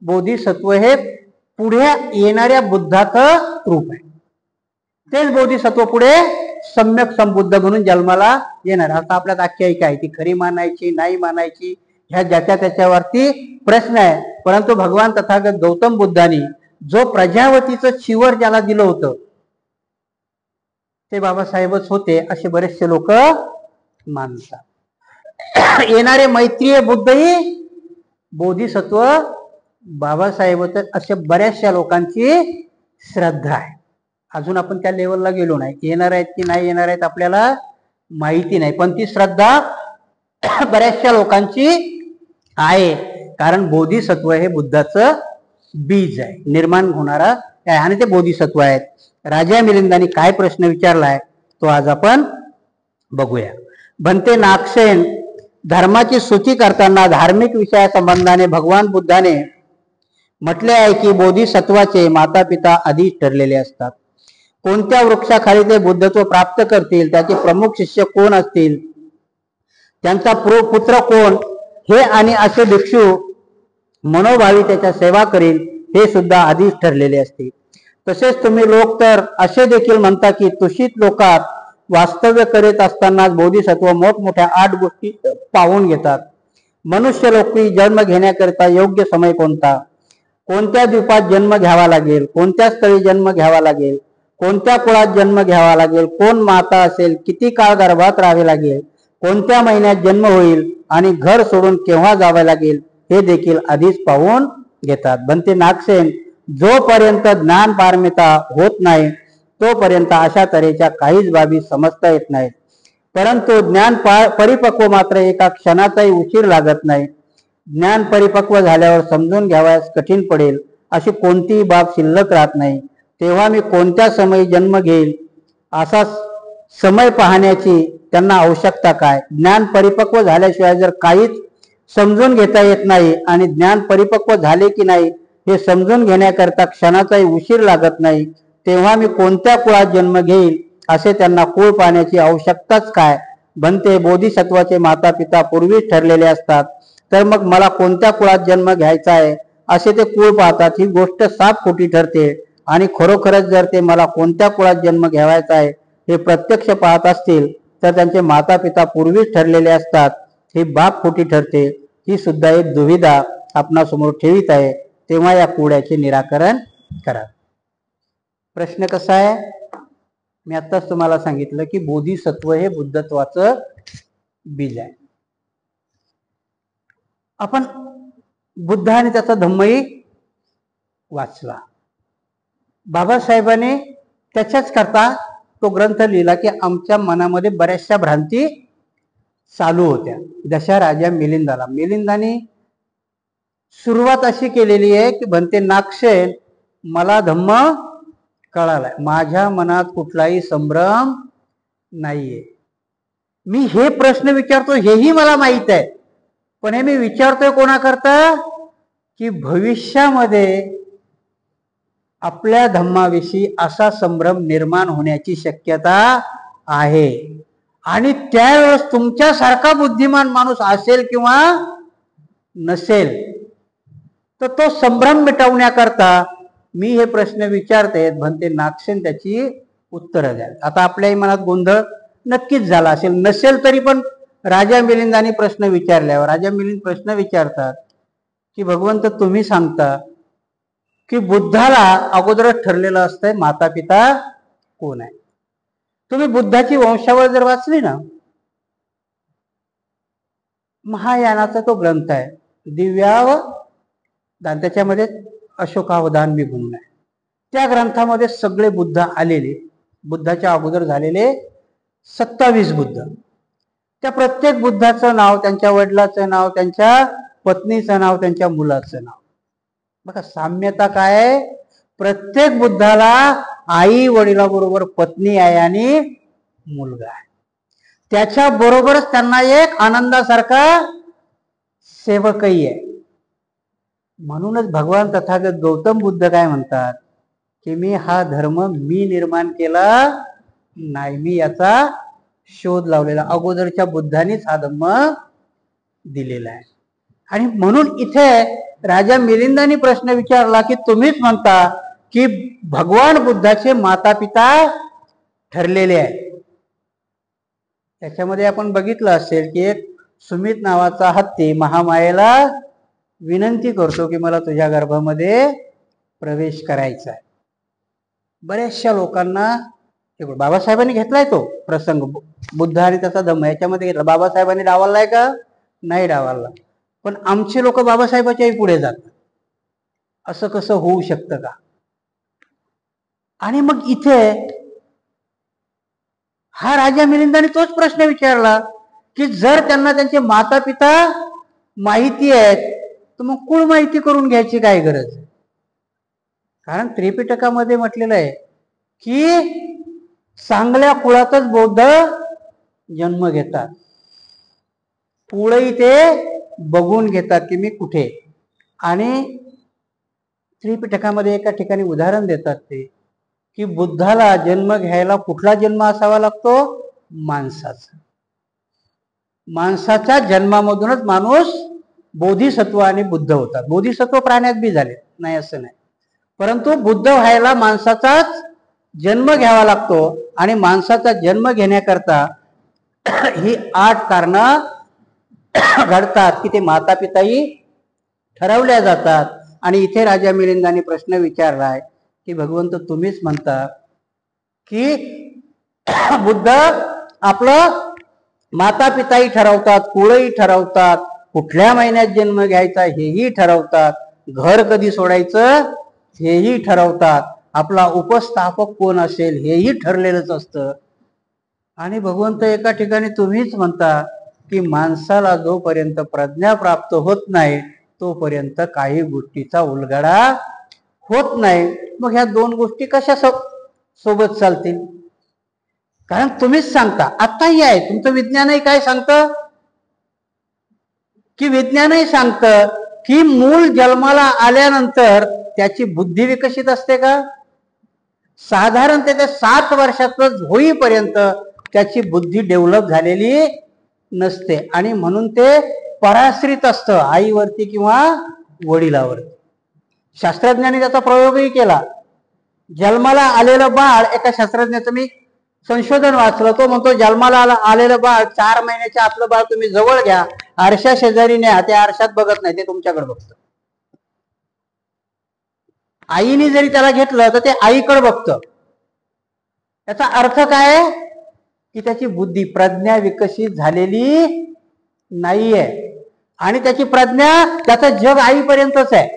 बोधिसत्व हे पुढे येणाऱ्या बुद्धाचं रूप आहे. तेच बोधिसत्व पुढे सम्यक संबुद्ध म्हणून जन्माला येणार. आता आपल्यात आख्यायिका आहे ती खरी मानायची नाही मानायची ह्या ज्याच्या त्याच्यावरती प्रश्न आहे. परंतु भगवान तथागत गौतम बुद्धांनी जो प्रजावतीचं चिवर ज्याला दिलं होतं ते बाबासाहेबच होते असे बरेचसे लोक मानतात. येणारे मैत्रीय बुद्धही बोधिसत्व बाबासाहेबच असे बऱ्याचशा लोकांची श्रद्धा आहे. अजून आपण त्या लेवलला गेलो नाही. येणार आहेत की नाही येणार आहेत आपल्याला माहिती नाही, पण ती श्रद्धा बऱ्याचशा लोकांची आहे. कारण बोधिसत्व हे बुद्धाचं बीज आहे, निर्माण होणारा आहे आणि ते बोधिसत्व आहेत. राजा मिलिंदांनी काय प्रश्न विचारलाय तो आज आपण बघूया. भंते नागसेन धर्माची सूची करताना धार्मिक विषयासंबंधाने भगवान बुद्धाने म्हटले आहे की बोधिसत्वाचे माता पिता आधीच ठरलेले असतात. कोणत्या वृक्षाखाली ते बुद्धत्व प्राप्त करतील, त्याचे प्रमुख शिष्य कोण असतील, त्यांचा पुत्र कोण हे आणि असे भिक्षू मनोभावी त्याच्या सेवा करील हे सुद्धा आधीच ठरलेले असते. तसेच तुम्ही लोक तर असे देखील म्हणता की तुषित लोकात वास्तव्य करीत असतानाच बोधिसत्व मोठमोठ्या 8 गोष्टी पाहून घेतात. मनुष्य लोकी जन्म घेण्याकरिता योग्य समय कोणता, कोणत्या द्वीपात जन्म घ्यावा लागेल, कोणत्या स्थळी जन्म घ्यावा लागेल, कोणत्या कुळात जन्म घ्यावा लागेल, कोण माता असेल, किती काळ गर्भात राहावे लागेल, कोणत्या महिन्यात जन्म होईल आणि घर सोडून केव्हा जावे लागेल हे देखील आधीच पाहून घेतात. भंते नागसेन जोपर्यंत ज्ञान पारमिता होत नाही तोपर्यंत अशा तऱ्हेच्या काहीच बाबी समजता येत नाहीत. परंतु ज्ञान परिपक्व मात्र एका क्षणाचाही उशीर लागत नाही. ज्ञान परिपक्व झाल्यावर समजून घ्यावयास कठीण पडेल अशी कोणतीही बाब शिल्लक राहत नाही. तेव्हा मी कोणत्या समयी जन्म घेईल असा समय पाहण्याची त्यांना आवश्यकता काय. ज्ञान परिपक्व झाल्याशिवाय जर काहीच समजून घेता येत नाही आणि ज्ञान परिपक्व झाले की नाही हे समजून घेण्याकरता क्षणाचाही उशीर लागत नाही, तेव्हा मी कोणत्या कुळात जन्म घेईल असे त्यांना कुळ पाहण्याची आवश्यकताच काय. बनते बोधिसत्वाचे माता पिता पूर्वीच ठरलेले असतात, तर मग मला कोणत्या कुळात जन्म घ्यायचा आहे असे ते कुळ पाहतात. ही गोष्ट साफ खोटी ठरते आणि खरोखरच जर ते मला कोणत्या कुळात जन्म घ्यावायचा आहे हे प्रत्यक्ष पाहत असतील तर त्यांचे माता पिता पूर्वीच ठरलेले असतात. ही बाब खोटी ठरते. ही सुद्धा एक दुविधा आपणासमोर ठेवीत आहे, तेव्हा या कोड्याचे निराकरण करा. प्रश्न कसा आहे? मी आत्ताच तुम्हाला सांगितलं की बोधिसत्व हे बुद्धत्वाचं बीज आहे. आपण बुद्ध आणि त्याचा धम्मही वाचला. बाबासाहेबांनी त्याच्याच करता तो ग्रंथ लिहिला की आमच्या मनामध्ये बऱ्याचशा भ्रांती चालू होत्या. जशा राजा मिलिंदाने सुरुवात अशी केलेली आहे की भंते नागसेन मला धम्म कळालाय, माझ्या मनात कुठलाही संभ्रम नाहीये. मी हे प्रश्न विचारतो हेही मला माहित आहे, पण हे मी विचारतोय कोणाकरता की भविष्यामध्ये आपल्या धम्माविषयी असा संभ्रम निर्माण होण्याची शक्यता आहे आणि त्यावेळेस तुमच्यासारखा बुद्धिमान माणूस असेल किंवा नसेल तर तो संभ्रम मिटवण्याकरता मी हे प्रश्न विचारते. भंते नागसेन त्याची उत्तरं द्या. आता आपल्याही मनात गोंधळ नक्कीच झाला असेल, नसेल तरी पण राजा मिलिंदाने प्रश्न विचारल्यावर राजा मिलिंद प्रश्न विचारतात की भगवंत तुम्ही सांगता की बुद्धाला अगोदरच ठरलेलं असतंय माता पिता कोण आहे. तुम्ही बुद्धाची वंशावळ जर वाचली ना, महायानाचा तो ग्रंथ आहे दिव्यावदान, त्याच्यामध्ये अशोकावदान मी म्हणून आहे. त्या ग्रंथामध्ये सगळे बुद्ध आलेले, बुद्धाच्या अगोदर झालेले 27 बुद्ध, त्या प्रत्येक बुद्धाचं नाव, त्यांच्या वडिलाचं नाव, त्यांच्या पत्नीचं नाव, त्यांच्या मुलाचं नाव बघा साम्यता काय आहे, प्रत्येक बुद्धाला आई वडिलाबरोबर पत्नी आहे आणि मुलगा आहे, त्याच्या बरोबरच त्यांना एक आनंदासारखा सेवकही आहे. म्हणूनच भगवान तथागत गौतम बुद्ध काय म्हणतात की मी हा धर्म मी निर्माण केला नाही, मी याचा शोध लावलेला, अगोदरच्या बुद्धांनीच हा धर्म दिलेला आहे. आणि म्हणून इथे राजा मिलिंदांनी प्रश्न विचारला की तुम्हीच म्हणता की भगवान बुद्धाचे माता पिता ठरलेले आहे. त्याच्यामध्ये आपण बघितलं असेल की एक सुमित नावाचा हत्ती महामायेला विनंती करतो की मला तुझ्या गर्भामध्ये प्रवेश करायचा आहे. बऱ्याचशा लोकांना बाबासाहेबांनी घेतलाय तो प्रसंग, बुद्ध आणि त्याचा धम्म याच्यामध्ये घेतला. बाबासाहेबांनी डावललाय का? नाही डावलला. पण आमचे लोक बाबासाहेबाच्याही पुढे जातात. असं कसं होऊ शकतं का? आणि मग इथे हा राजा मिलिंदाने तोच प्रश्न विचारला की जर त्यांना त्यांचे माता पिता माहिती आहेत तर मग कुळ माहिती करून घ्यायची काय गरज? कारण त्रिपिटकामध्ये म्हटलेलं आहे की चांगल्या कुळातच बौद्ध जन्म घेतात, कुळही ते बघून घेतात की मी कुठे. आणि त्रिपिटकामध्ये एका ठिकाणी उदाहरण देतात ते की बुद्धाला जन्म घ्यायला कुठला जन्म असावा लागतो? माणसाचा. माणसाच्या जन्मामधूनच माणूस बोधिसत्व आणि बुद्ध होतात. बोधिसत्व प्राण्यात बी झाले नाही असं नाही, परंतु बुद्ध व्हायला माणसाचाच जन्म घ्यावा लागतो. आणि माणसाचा जन्म घेण्याकरता ही 8 कारणं घडतात की ते माता पिताही ठरवल्या जातात. आणि इथे राजा मिलिंदाने प्रश्न विचारलाय की भगवंत तुम्हीच म्हणता की बुद्ध आपलं माता पिताही ठरवतात, कुळही ठरवतात, कुठल्या महिन्यात जन्म घ्यायचा हेही ठरवतात, घर कधी सोडायचं हेही ठरवतात, आपला उपस्थापक कोण असेल हेही ठरलेलंच असतं. आणि भगवंत एका ठिकाणी तुम्हीच म्हणता की माणसाला जोपर्यंत प्रज्ञा प्राप्त होत नाही तोपर्यंत काही गोष्टीचा उलगडा होत नाही. मग ह्या 2 गोष्टी कशा सोबत चालतील? कारण तुम्हीच सांगता, आताही आहे तुमचं विज्ञानही काय सांगतं की विज्ञानही सांगतं की मूल जन्माला आल्यानंतर त्याची बुद्धी विकसित असते का? साधारण ते 7 वर्षाचं होईपर्यंत त्याची बुद्धी डेव्हलप झालेली नसते. आणि म्हणून ते पराश्रित असतं आईवरती किंवा वडिलावरती. शास्त्रज्ञांनी त्याचा प्रयोगही केला. जन्माला आलेलं बाळ, एका शास्त्रज्ञाचं मी संशोधन वाचलं, तो म्हणतो जन्माला आलेलं बाळ 4 महिन्याच्या आतलं बाळ तुम्ही जवळ घ्या, आरशा शेजारी न्या, ते आरशात बघत नाही, ते तुमच्याकडे बघतं. आईने जरी त्याला घेतलं तर ते आईकडे बघतं. याचा अर्थ काय? की त्याची बुद्धी प्रज्ञा विकसित झालेली नाहीये. आणि त्याची प्रज्ञा, त्याचं जग आईपर्यंतच आहे.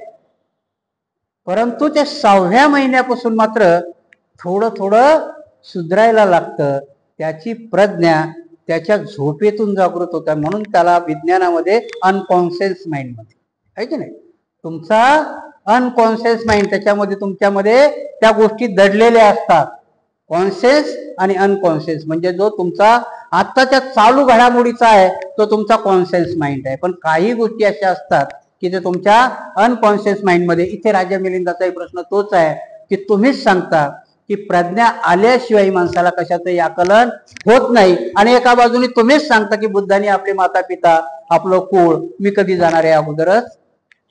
परंतु ते 6व्या महिन्यापासून मात्र थोडं थोडं सुधारायला लागतं. त्याची प्रज्ञा त्याच्या झोपेतून जागृत होता. म्हणून त्याला विज्ञानामध्ये अनकॉन्शियस माइंड मध्ये आहे की नाही, तुमचा अनकॉन्शियस माइंड, त्याच्यामध्ये तुमच्यामध्ये त्या गोष्टी दडलेल्या असतात. कॉन्शियस आणि अनकॉन्शियस म्हणजे जो तुमचा आत्ताच्या चालू घडामोडीचा आहे तो तुमचा कॉन्शियस माइंड आहे. पण काही गोष्टी अशा असतात की ते तुमच्या अनकॉन्शियस माइंड मध्ये. इथे राजा मिलिंदाचाही प्रश्न तोच आहे की तुम्हीच सांगता की प्रज्ञा आल्याशिवाय माणसाला कशाचंही आकलन होत नाही. आणि एका बाजूने तुम्हीच सांगता की बुद्धांनी आपले माता पिता, आपलं कुळ मी कधी जाणार आहे अगोदरच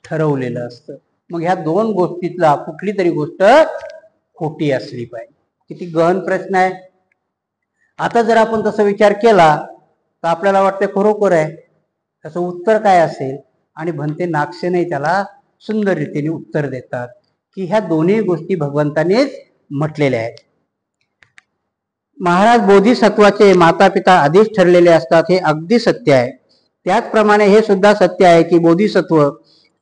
ठरवलेलं असतं. मग ह्या 2 गोष्टीतला कुठली तरी गोष्ट खोटी असली पाहिजे. किती गहन प्रश्न आहे. आता जर आपण तसा विचार केला तर आपल्याला वाटतं खरोखर आहे, त्याचं उत्तर काय असेल? आणि भंते नागसेनही त्याला सुंदर रीतीने उत्तर देतात की ह्या दोन्ही गोष्टी भगवंतानेच म्हटलेल्या आहेत. महाराज बोधिसत्वाचे माता पिता आधीच ठरलेले असतात, हे अगदी सत्य आहे. त्याचप्रमाणे हे सुद्धा सत्य आहे की बोधिसत्व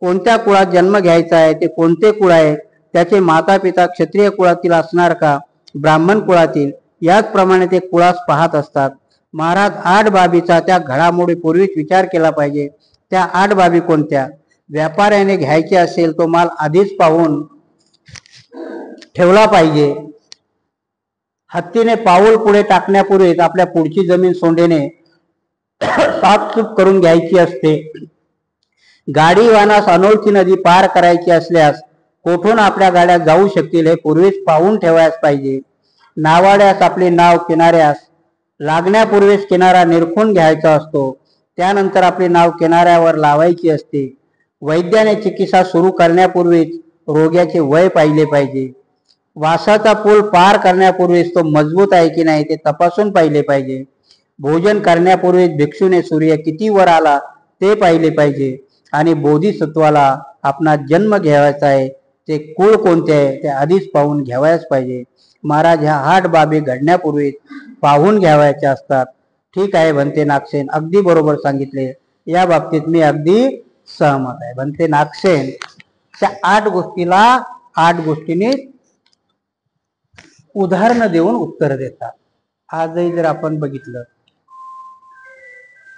कोणत्या कुळात जन्म घ्यायचा आहे, ते कोणते कुळ आहे, त्याचे माता पिता क्षत्रिय कुळातील असणार का ब्राह्मण कुळातील, याचप्रमाणे ते कुळास पाहत असतात. महाराज 8 बाबीचा त्या घडामोडी पूर्वीच विचार केला पाहिजे. त्या 8 बाबी कोणत्या? व्यापाऱ्याने घ्यायचे असेल तो माल आधीच पाहून ठेवला पाहिजे. हत्तीने पाऊल पुढे टाकण्यापूर्वीच आपल्या पुढची जमीन सोंडेने साफसूफ करून घ्यायची असते. गाडी वाहनास अनोळखी नदी पार करायची असल्यास कोठून आपल्या गाड्या जाऊ शकतील हे पूर्वीच पाहून ठेवायच पाहिजे. नावाड्यास आपले नाव किनाऱ्यास लागण्यापूर्वीच किनारा निरखून घ्यायचा असतो. त्यानंतर आपले नाव किनाऱ्यावर लावायची असते. वैद्याने चिकित्सा सुरू करण्यापूर्वीच रोग्याचे वय पाहिले पाहिजे. वासाचा पूल पार करण्यापूर्वीच तो मजबूत आहे की नाही ते तपासून पाहिले पाहिजे. भोजन करण्यापूर्वीच भिक्षूने सूर्य किती वर आला ते पाहिले पाहिजे. आणि बोधिसत्वाला आपला जन्म घ्यायचा आहे ते कुळ कोणते आहे ते आधीच पाहून घ्यावयाच पाहिजे. महाराज ह्या 8 बाबी घडण्यापूर्वी पाहून घ्यावायच्या असतात. ठीक आहे भंते नागसेन, अगदी बरोबर सांगितले. या बाबतीत मी अगदी सहमत आहे. भंते नागसेन त्या 8 गोष्टीला 8 गोष्टींनी उदाहरणं देऊन उत्तर देतात. आजही जर आपण बघितलं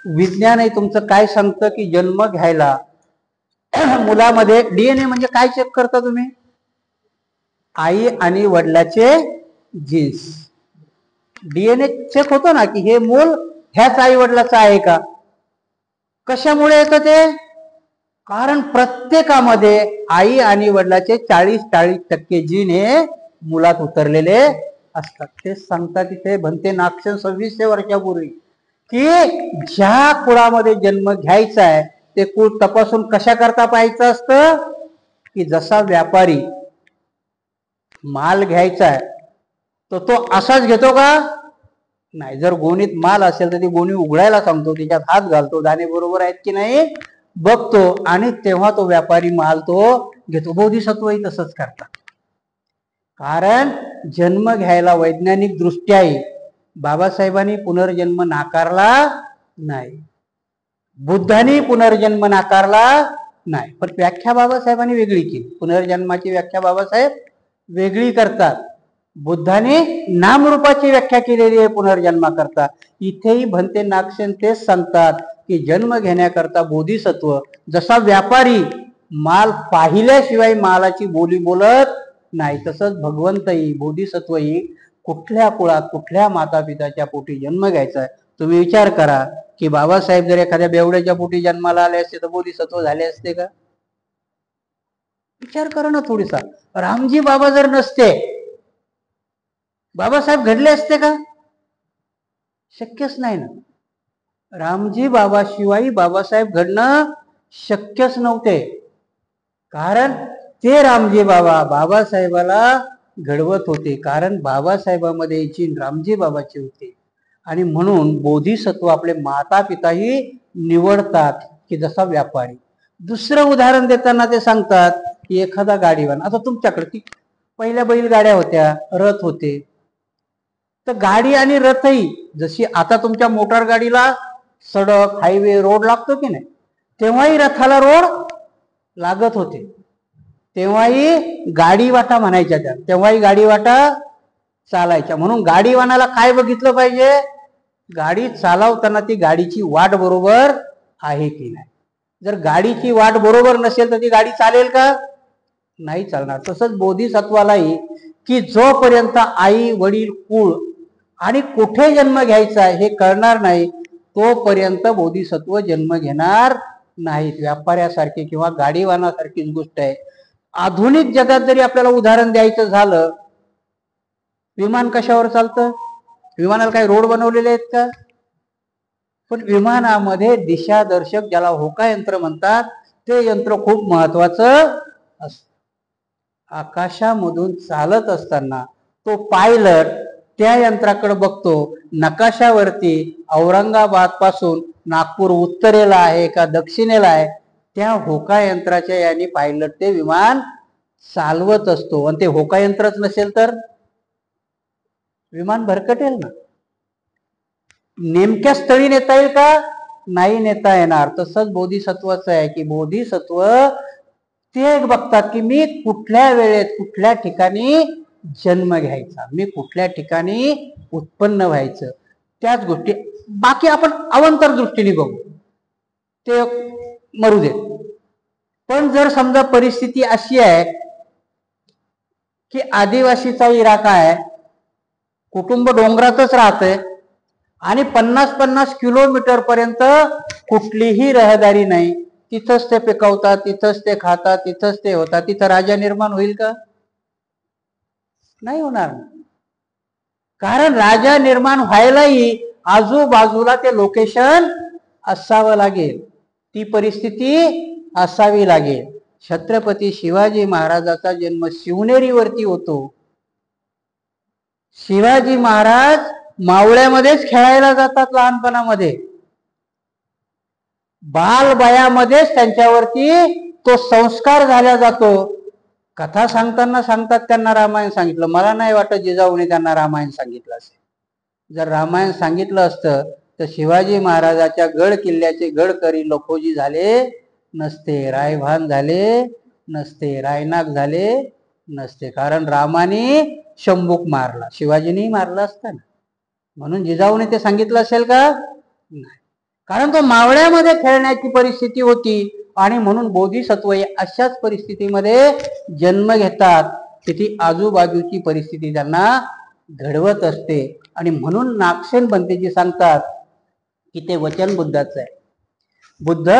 विज्ञानही तुमचं काय सांगतं की जन्म घ्यायला मुलामध्ये डीएनए म्हणजे काय चेक करता तुम्ही? आई आणि वडिलाचे जीन्स. डीएनए चेक होतो ना की हे मूल ह्याच आई वडिलाचं आहे का. कशामुळे येतं ते? कारण प्रत्येकामध्ये आई आणि वडिलाचे 40% जीन हे मुलात उतरलेले असतात. ते सांगतात तिथे भंते नागसेन 2600 वर्षापूर्वी की ज्या कुळामध्ये जन्म घ्यायचा आहे ते कुळ तपासून कशा करता पाहायचं असतं की जसा व्यापारी माल घ्यायचा आहे तर तो असाच घेतो का? नाही. जर गोणीत माल असेल तर ती गोणी उघडायला सांगतो, त्याच्यात हात घालतो, दाणे बरोबर आहेत की नाही बघतो आणि तेव्हा तो व्यापारी माल तो घेतो. बोधिसत्वही तसंच करतात. कारण जन्म घ्यायला वैज्ञानिक दृष्ट्याही बाबासाहेबांनी पुनर्जन्म नाकारला नाही, बुद्धांनी पुनर्जन्म नाकारला नाही. पण व्याख्या बाबासाहेबांनी वेगळी केली. पुनर्जन्माची व्याख्या बाबासाहेब वेगळी करतात. बुद्धाने नामरूपाची व्याख्या केलेली आहे पुनर्जन्माकरता. इथेही भंते नागसेन तेच सांगतात की जन्म घेण्याकरता बोधिसत्व जसा व्यापारी माल पाहिल्याशिवाय मालाची बोली बोलत नाही तसंच भगवंतही बोधिसत्वही कुठल्या कुळात कुठल्या माता पिताच्या पोटी जन्म घ्यायचा आहे. तुम्ही विचार करा की बाबासाहेब जर एखाद्या बेवड्याच्या पोटी जन्माला आले असते तर बोधिसत्व झाले असते का? विचार करा ना थोडीसा. रामजी बाबा जर नसते बाबासाहेब घडले असते का? शक्यच नाही ना. रामजी बाबाशिवाय बाबासाहेब घडणं शक्यच नव्हते. कारण ते रामजी बाबा बाबासाहेबाला घडवत होते. कारण बाबासाहेबामध्ये जीन रामजी बाबाचे होते. आणि म्हणून बोधिसत्व आपले माता पिताही निवडतात की जसा व्यापारी. दुसरं उदाहरण देताना ते सांगतात की एखादा गाडीवान, आता तुमच्याकडे पहिल्या बैलगाड्या होत्या, रथ होते. तर गाडी आणि रथही जशी आता तुमच्या मोटार गाडीला सडक हायवे रोड लागतो की नाही, तेव्हाही रथाला रोड लागत होते. तेव्हाही गाडी वाटा म्हणायच्या त्या, तेव्हाही गाडी वाटा चालायच्या. म्हणून गाडीवानाला काय बघितलं पाहिजे? गाडी चालवताना ती गाडीची वाट बरोबर आहे की नाही. जर गाडीची वाट बरोबर नसेल तर ती गाडी चालेल का? नाही चालणार. तसंच बोधिसत्वालाही की जोपर्यंत आई वडील कुळ आणि कुठे जन्म घ्यायचा हे कळणार नाही तोपर्यंत बोधिसत्व जन्म घेणार नाहीत. व्यापाऱ्यासारखी किंवा गाडीवानासारखीच गोष्ट आहे. आधुनिक जगात जरी आपल्याला उदाहरण द्यायचं झालं, विमान कशावर चालतं? विमानाला काही रोड बनवलेले आहेत का? पण विमानामध्ये दिशादर्शक ज्याला होका यंत्र म्हणतात ते यंत्र खूप महत्वाचं असतं. आकाशामधून चालत असताना तो पायलट त्या यंत्राकडे बघतो, नकाशावरती औरंगाबाद पासून नागपूर उत्तरेला आहे का दक्षिणेला आहे, त्या होका यंत्राच्या याने पायलट ते विमान चालवत असतो. आणि ते होका यंत्रच नसेल तर विमान भरकटेल ना. नेमक्या स्थळी नेता येईल का? नाही नेता येणार. तसंच बोधिसत्वाचं आहे की बोधिसत्व ते बघतात की मी कुठल्या वेळेत कुठल्या ठिकाणी जन्म घ्यायचा, मी कुठल्या ठिकाणी उत्पन्न व्हायचं, त्याच गोष्टी. बाकी आपण अवंतर दृष्टीने बघू ते मरू देत. पण जर समजा परिस्थिती अशी आहे की आदिवासीचा इलाका आहे, कुटुंब डोंगरातच राहतंय आणि 50-50 किलोमीटर पर्यंत कुठलीही रहदारी नाही, तिथंच ते पिकवतात, तिथंच ते खातात, तिथंच ते होतात, तिथं राजा निर्माण होईल का? नाही होणार. कारण राजा निर्माण व्हायलाही आजूबाजूला ते लोकेशन असावं लागेल, ती परिस्थिती असावी लागेल. छत्रपती शिवाजी महाराजाचा जन्म शिवनेरीवरती होतो. शिवाजी महाराज मावळ्यामध्येच खेळायला जातात लहानपणामध्ये, बालवयामध्येच त्यांच्यावरती तो संस्कार झाला जातो. कथा सांगताना सांगतात त्यांना रामायण सांगितलं. मला नाही वाटत जिजाऊने त्यांना रामायण सांगितलं असेल. जर रामायण सांगितलं असतं तर शिवाजी महाराजाच्या गड किल्ल्याचे गडकरी लखोजी झाले नसते, रायभान झाले नसते, रायनाग झाले नसते. कारण रामाने शंभूक मारला, शिवाजीनेही मारला असता ना. म्हणून जिजाऊने ते सांगितलं असेल का? नाही. कारण तो मावळ्यामध्ये खेळण्याची परिस्थिती होती आणि म्हणून बोधिसत्व अशाच परिस्थितीमध्ये जन्म घेतात की ती आजूबाजूची परिस्थिती त्यांना घडवत असते. आणि म्हणून नागसेन पंतजी सांगतात की ते वचन बुद्धाचं आहे. बुद्ध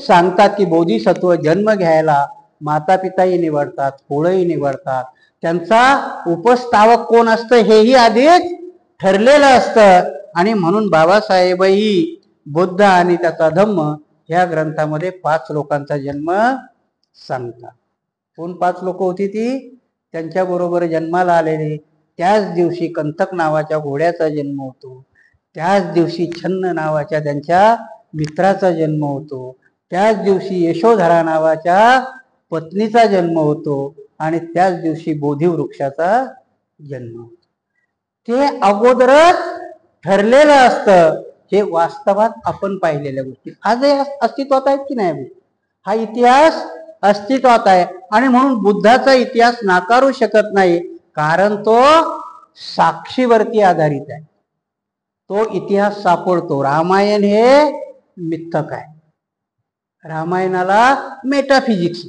सांगतात की बोधिसत्व जन्म घ्यायला माता पिताही निवडतात, कुळही निवडतात, त्यांचा उपस्थावक कोण असतं हेही आधीच ठरलेलं असतं. आणि म्हणून बाबासाहेबही बुद्ध आणि त्याचा धम्म ह्या ग्रंथामध्ये 5 लोकांचा जन्म सांगतात. कोण 5 लोक होती ती? त्यांच्या बरोबर जन्माला आलेले. त्याच दिवशी कंथक नावाच्या घोड्याचा जन्म होतो, त्याच दिवशी छन्न नावाच्या त्यांच्या मित्राचा जन्म होतो, त्याच दिवशी यशोधरा नावाच्या पत्नीचा जन्म होतो आणि त्याच दिवशी बोधी वृक्षाचा जन्म होतो. ते अगोदरच ठरलेलं असतं. हे वास्तवात आपण पाहिलेल्या गोष्टी आज अस्तित्वात आहेत की नाही? हा इतिहास अस्तित्वात आहे आणि म्हणून बुद्धाचा इतिहास नाकारू शकत नाही, कारण तो साक्षीवरती आधारित आहे. तो इतिहास सापडतो. रामायण हे मिथक आहे. रामायणाला मेटाफिजिक्स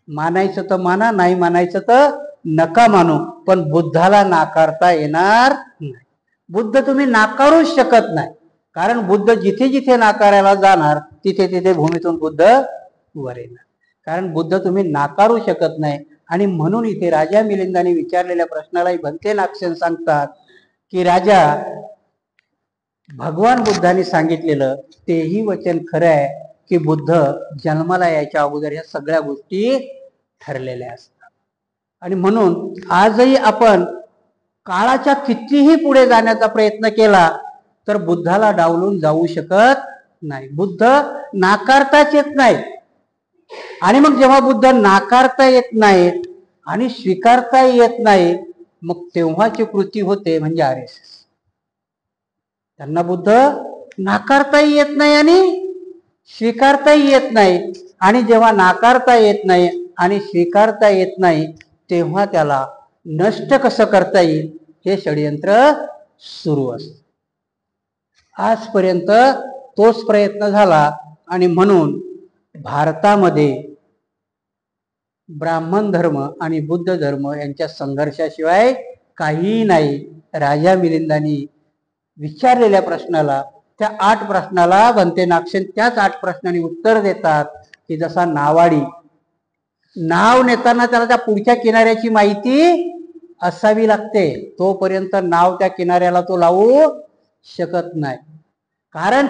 मानायचं तर माना, नाही मानायचं तर नका मानू, पण बुद्धाला नाकारता येणार नाही. बुद्ध तुम्ही नाकारूच शकत नाही, कारण बुद्ध जिथे जिथे नाकारायला जाणार तिथे तिथे भूमीतून बुद्ध वर येणार. कारण बुद्ध तुम्ही नाकारू शकत नाही. आणि म्हणून इथे राजा मिलिंदाने विचारलेल्या प्रश्नालाही भंते नागसेन सांगतात की राजा, भगवान बुद्धाने सांगितलेलं तेही वचन खरं आहे की बुद्ध जन्माला यायच्या अगोदर या सगळ्या गोष्टी ठरलेल्या असतात. आणि म्हणून आजही आपण काळाच्या कितीही पुढे जाण्याचा प्रयत्न केला तर बुद्धाला डावलून जाऊ शकत नाही. बुद्ध नाकारताच येत नाही. आणि मग जेव्हा बुद्ध नाकारता येत नाहीत आणि स्वीकारता येत नाही, मग तेव्हाची कृती होते म्हणजे RSS. त्यांना बुद्ध नाकारताही येत नाही आणि स्वीकारताही येत नाही. आणि जेव्हा नाकारता येत नाही आणि स्वीकारता येत नाही तेव्हा त्याला नष्ट कसं करता येईल हे षडयंत्र सुरू असतं. आजपर्यंत तोच प्रयत्न झाला. आणि म्हणून भारतामध्ये ब्राह्मण धर्म आणि बुद्ध धर्म यांच्या संघर्षाशिवाय काहीही नाही. राजा मिलिंदांनी विचारलेल्या प्रश्नाला, त्या 8 प्रश्नाला भंते नागसेन त्याच 8 प्रश्नांनी उत्तर देतात की जसा नावाडी नाव नेताना त्याला त्या पुढच्या किनाऱ्याची माहिती असावी लागते, तोपर्यंत नाव त्या किनाऱ्याला तो लावू शकत नाही. कारण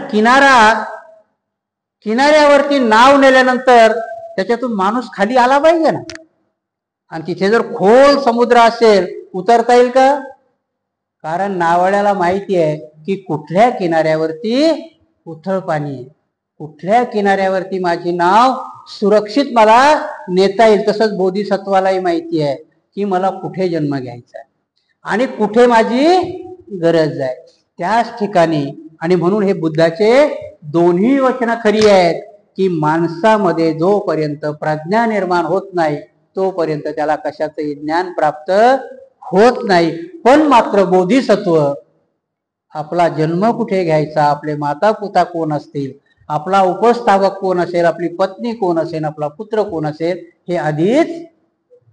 किनाऱ्यावरती नाव नेल्यानंतर त्याच्यातून माणूस खाली आला पाहिजे ना. आणि तिथे जर खोल समुद्र असेल उतरता येईल का? कारण नावाड्याला माहिती आहे की कुठल्या किनाऱ्यावरती उथळ पाणी आहे, कुठल्या किनाऱ्यावरती माझी नाव सुरक्षित मला नेता येईल. तसंच बोधिसत्वालाही माहिती आहे की मला कुठे जन्म घ्यायचा आहे आणि कुठे माझी गरज आहे, त्याच ठिकाणी. आणि म्हणून हे बुद्धाचे दोन्ही वचनं खरी आहेत की माणसामध्ये जोपर्यंत प्रज्ञा निर्माण होत नाही तोपर्यंत त्याला कशाचंही ज्ञान प्राप्त होत नाही. पण मात्र बोधिसत्व आपला जन्म कुठे घ्यायचा, आपले माता पिता कोण असतील, आपला उपस्थापक कोण असेल, आपली पत्नी कोण असेल, आपला पुत्र कोण असेल, हे आधीच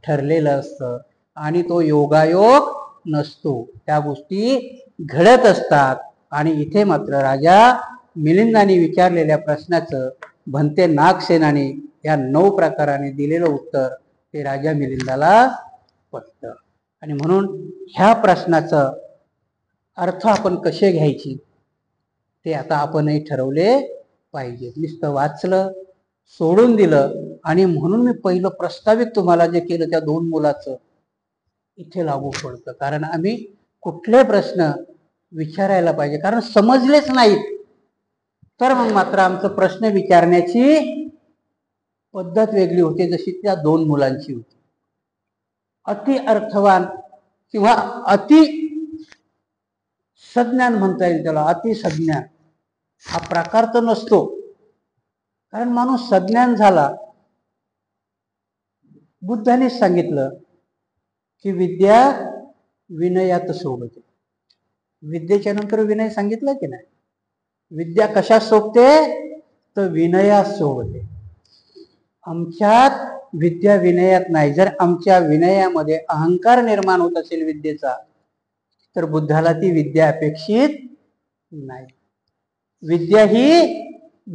ठरलेलं असतं आणि तो योगायोग नसतो. त्या गोष्टी घडत असतात. आणि इथे मात्र राजा मिलिंदाने विचारलेल्या प्रश्नाचं भन्ते नागसेनाने या 9 प्रकाराने दिलेलं उत्तर ते राजा मिलिंदाला पटतं. आणि म्हणून ह्या प्रश्नाचा अर्थ आपण कसे घ्यायची ते आता आपणही ठरवले पाहिजे. नुसतं वाचलं, सोडून दिलं. आणि म्हणून मी पहिलं प्रस्तावित तुम्हाला जे केलं त्या 2 मुलाचं इथे लागू पडतं. कारण आम्ही कुठले प्रश्न विचारायला पाहिजे, कारण समजलेच नाहीत तर मग मात्र आमचं प्रश्न विचारण्याची पद्धत वेगळी होती, जशी त्या 2 मुलांची होती. अति अर्थवान किंवा अति सज्ञान म्हणता येईल त्याला. अति सज्ञान हा प्रकार तर नसतो, कारण माणूस सज्ञान झाला. बुद्धाने सांगितलं की विद्या विनयात शोभते. विद्येच्या नंतर विनय सांगितलं की नाही. विद्या कशात शोभते तर विनयात शोभते. आमच्यात विद्या विनयात नाही. जर आमच्या विनयामध्ये अहंकार निर्माण होत असेल विद्येचा, तर बुद्धाला ती विद्या अपेक्षित नाही. विद्या ही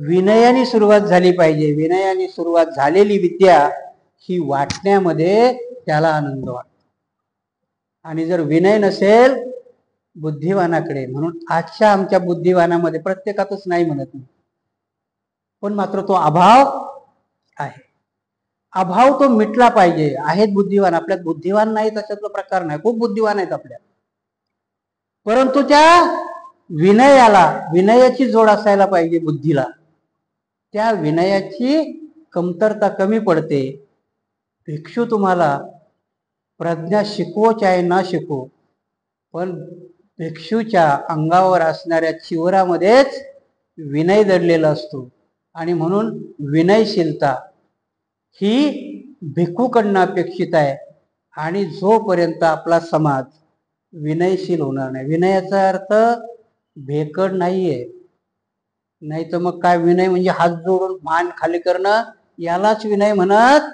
विनयाने सुरुवात झाली पाहिजे. विनयाने सुरुवात झालेली विद्या ही वाटण्यामध्ये त्याला आनंद वाटतो. आणि जर विनय नसेल बुद्धिवानाकडे, म्हणून आजच्या आमच्या बुद्धिवानामध्ये प्रत्येकातच नाही म्हणत नाही, पण मात्र तो अभाव आहे. अभाव तो मिटला पाहिजे. आहेत बुद्धिवान, आपल्यात बुद्धिवान नाही त्याच्यातला प्रकार नाही. खूप बुद्धिवान आहेत आपल्यात, परंतु त्या विनयाला, विनयाची जोड असायला पाहिजे बुद्धीला. त्या विनयाची कमतरता कमी पडते. भिक्षू तुम्हाला प्रज्ञा शिकवो चाहे ना शिकवो, पण भिक्षूच्या अंगावर असणाऱ्या चिवरामध्येच विनय दडलेला असतो. आणि म्हणून विनयशीलता ही भिक्खूकडनं अपेक्षित आहे. आणि जोपर्यंत आपला समाज विनयशील होणार नाही, विनयाचा अर्थ भेकड नाहीये. नाही तर मग काय, विनय म्हणजे हात जोडून मान खाली करणं, यालाच विनय म्हणत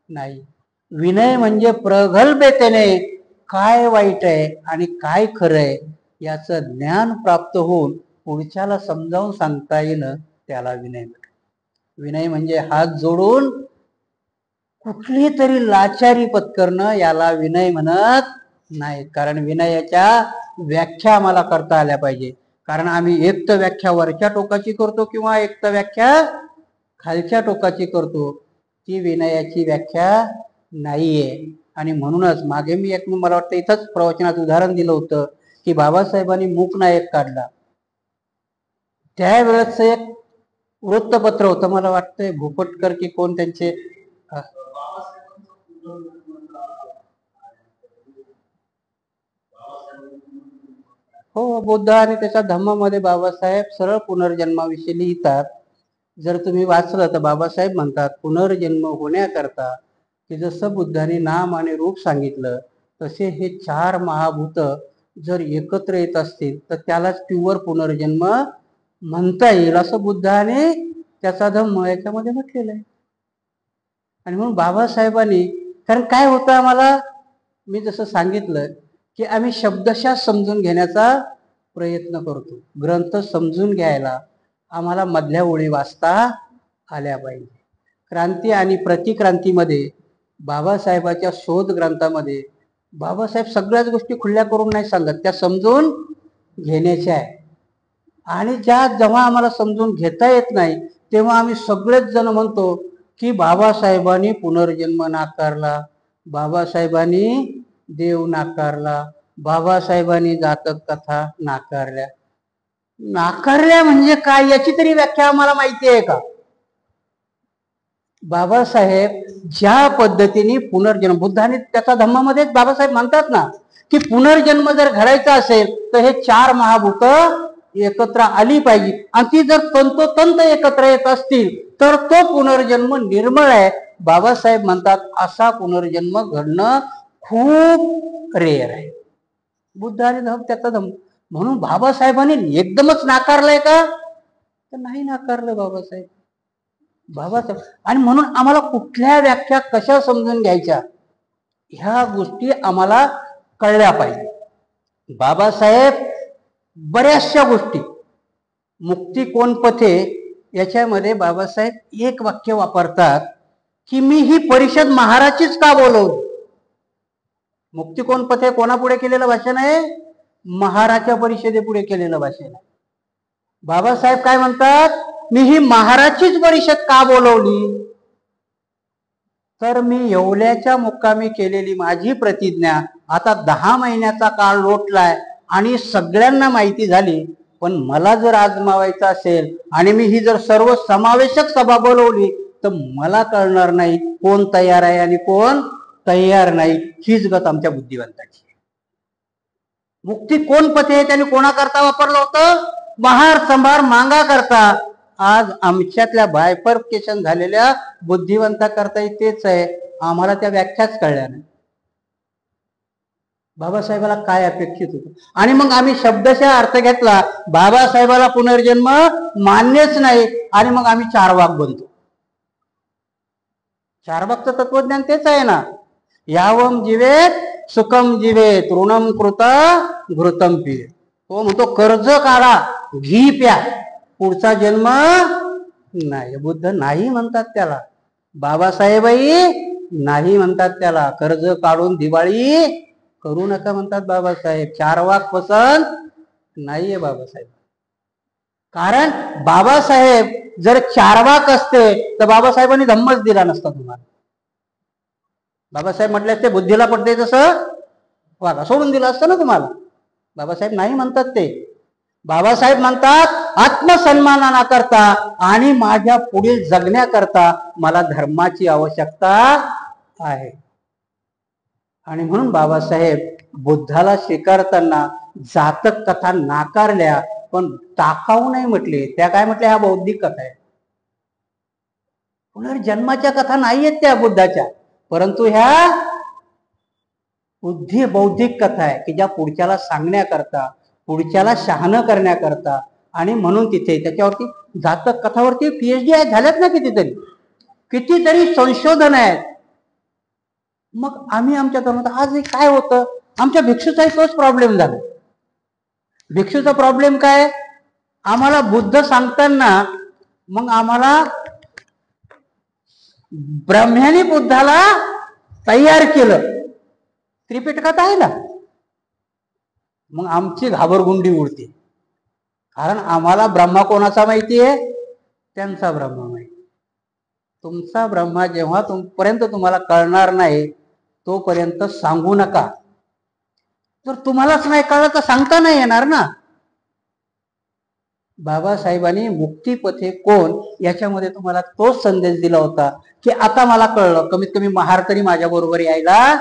नाही. विनय म्हणजे प्रगल्भतेने काय वाईट आहे आणि काय खरं आहे याचं ज्ञान प्राप्त होऊन पुढच्याला समजावून सांगता येणं, त्याला विनय म्हणतात. विनय म्हणजे हात जोडून कुठली तरी लाचारी पत्करणं, याला विनय म्हणत नाही. कारण विनयाच्या व्याख्या आम्हाला करता आल्या पाहिजे. कारण आम्ही एक तर व्याख्या वरच्या टोकाची करतो किंवा एक तर व्याख्या खालच्या टोकाची करतो. ती विनयाची व्याख्या नाहीये. आणि म्हणूनच मागे मी मला वाटतं इथंच प्रवचनात उदाहरण दिलं होतं की बाबासाहेबांनी मूकनायक काढला. त्यावेळेच एक वृत्तपत्र होतं, मला वाटतंय भूपटकर की कोण त्यांचे, हो, बुद्ध आणि त्याच्या धम्मामध्ये बाबासाहेब सरळ पुनर्जन्माविषयी लिहितात. जर तुम्ही वाचलं तर बाबासाहेब म्हणतात, पुनर्जन्म होण्याकरता की जसं बुद्धाने नाम आणि रूप सांगितलं तसे हे 4 महाभूत जर एकत्र येत असतील तर त्यालाच प्युअर पुनर्जन्म म्हणता येईल, असं बुद्धाने त्याचा धम्म याच्यामध्ये म्हटलेलं आहे. आणि म्हणून बाबासाहेबांनी, कारण काय होतं आम्हाला, मी जसं सांगितलं की आम्ही शब्दशः समजून घेण्याचा प्रयत्न करतो. ग्रंथ समजून घ्यायला आम्हाला मधल्या ओळी वाचता आल्या पाहिजे. क्रांती आणि प्रतिक्रांतीमध्ये बाबासाहेबाच्या शोध ग्रंथामध्ये बाबासाहेब सगळ्याच गोष्टी खुल्या करून नाही सांगत, त्या समजून घेण्याच्या आहे. आणि जेव्हा आम्हाला समजून घेता येत नाही तेव्हा आम्ही सगळेच जण म्हणतो की बाबासाहेबांनी पुनर्जन्म नाकारला, बाबासाहेबांनी देव नाकारला, बाबासाहेबांनी जातक कथा नाकारल्या. नाकारल्या म्हणजे काय याची तरी व्याख्या आम्हाला माहिती आहे का? बाबासाहेब ज्या पद्धतीने पुनर्जन्म, बुद्धाने त्याचा धम्मामध्येच बाबासाहेब म्हणतात ना की पुनर्जन्म जर घडायचा असेल तर हे 4 महाभूत एकत्र आली पाहिजे. आणि ती जर तंतोतंत एकत्र येत असतील तर तो पुनर्जन्म निर्मळ आहे. बाबासाहेब म्हणतात असा पुनर्जन्म घडणं खूप रेअर आहे. बुद्ध आणि त्याचा धम्म, म्हणून बाबासाहेबांनी एकदमच नाकारलाय का? तर नाही नाकारलं बाबासाहेब. बाबासाहेब आणि म्हणून आम्हाला कुठल्या व्याख्या कशा समजून घ्यायच्या ह्या गोष्टी आम्हाला कळल्या पाहिजे. बाबासाहेब बऱ्याचशा गोष्टी मुक्ती कोण पथे याच्यामध्ये बाबासाहेब एक वाक्य वापरतात की मी ही परिषद महाराजचीच का बोलवली. मुक्ती कोण पथे कोणापुढे केलेलं भाषण आहे? महाराजच्या परिषदेपुढे केलेलं भाषण आहे. बाबासाहेब काय म्हणतात? मी ही महाराजचीच परिषद का बोलवली? तर मी येवल्याच्या मुक्कामी केलेली माझी प्रतिज्ञा आता 10 महिन्याचा काळ लोटलाय आणि सगळ्यांना माहिती झाली. पण मला जर आजमावायचं असेल आणि मी ही जर सर्व समावेशक सभा बोलवली तर मला कळणार नाही कोण तयार आहे आणि कोण तयार नाही. हीच गत आमच्या बुद्धिवंताची. मुक्ती कोण पथे त्यांनी कोणाकरता वापरलं होतं? महार संभार मांगा करता. आज आमच्यातल्या बायफर्केशन झालेल्या बुद्धिवंताकरता तेच आहे. आम्हाला त्या व्याख्याच कळल्या नाही. बाबासाहेबाला काय अपेक्षित होतं आणि मग आम्ही शब्दशः अर्थ घेतला. बाबासाहेबाला पुनर्जन्म मान्यच नाही आणि मग आम्ही चारवाक बनतो. चारवाकचं तत्वज्ञान तेच आहे ना. यावम जीवेत सुखम जीवेत ऋणम कृत घृतम पिये. तो म्हणतो कर्ज काढा घी प्या पुढचा जन्म नाही. बुद्ध नाही म्हणतात त्याला. बाबासाहेबही नाही म्हणतात त्याला. कर्ज काढून दिवाळी करू नका म्हणतात बाबासाहेब. चारवाक पसंत नाहीये बाबासाहेब. कारण बाबासाहेब जर चारवाक असते तर बाबासाहेबांनी धम्मच दिला नसता तुम्हाला. बाबासाहेब म्हटले असते बुद्धीला पडते तसं वागा सोडून दिलं असतं ना तुम्हाला. बाबासाहेब नाही म्हणतात ते. बाबासाहेब म्हणतात आत्मसन्मानाकरता आणि माझ्या पुढील जगण्याकरता मला धर्माची आवश्यकता आहे. आणि म्हणून बाबासाहेब बुद्धाला स्वीकारताना जातक कथा नाकारल्या पण टाकाऊ नाही म्हटले. त्या काय म्हटल्या? ह्या बौद्धिक कथा आहे. पुनर्जन्माच्या कथा नाहीयेत त्या बुद्धाच्या, परंतु ह्या बौद्धिक कथा आहे की ज्या पुढच्याला सांगण्याकरता पुढच्याला शहाणं करण्याकरता. आणि म्हणून तिथे त्याच्यावरती जातक कथावरती PhD झाल्यात ना कितीतरी संशोधन आहेत. मग आम्ही आमच्या धर्मात आज काय होतं? आमच्या भिक्षूचाही तोच प्रॉब्लेम झाला. भिक्षूचा प्रॉब्लेम काय? आम्हाला बुद्ध सांगताना मग आम्हाला ब्रह्म्याने बुद्धाला तयार केलं त्रिपिटकात आहे ना. मग आमची घाबरगुंडी उडते. कारण आम्हाला ब्रह्मा कोणाचा माहिती आहे? त्यांचा ब्रह्मा माहिती. तुमचा ब्रह्मा जेव्हा पर्यंत तुम्हाला कळणार नाही तोपर्यंत सांगू नका. जर तुम्हालाच नाही कळलं तर सांगता नाही येणार ना. बाबासाहेबांनी मुक्तीपथे कोण याच्यामध्ये तुम्हाला तोच संदेश दिला होता की आता मला कळलं कमीत कमी महार तरी माझ्या बरोबर यायला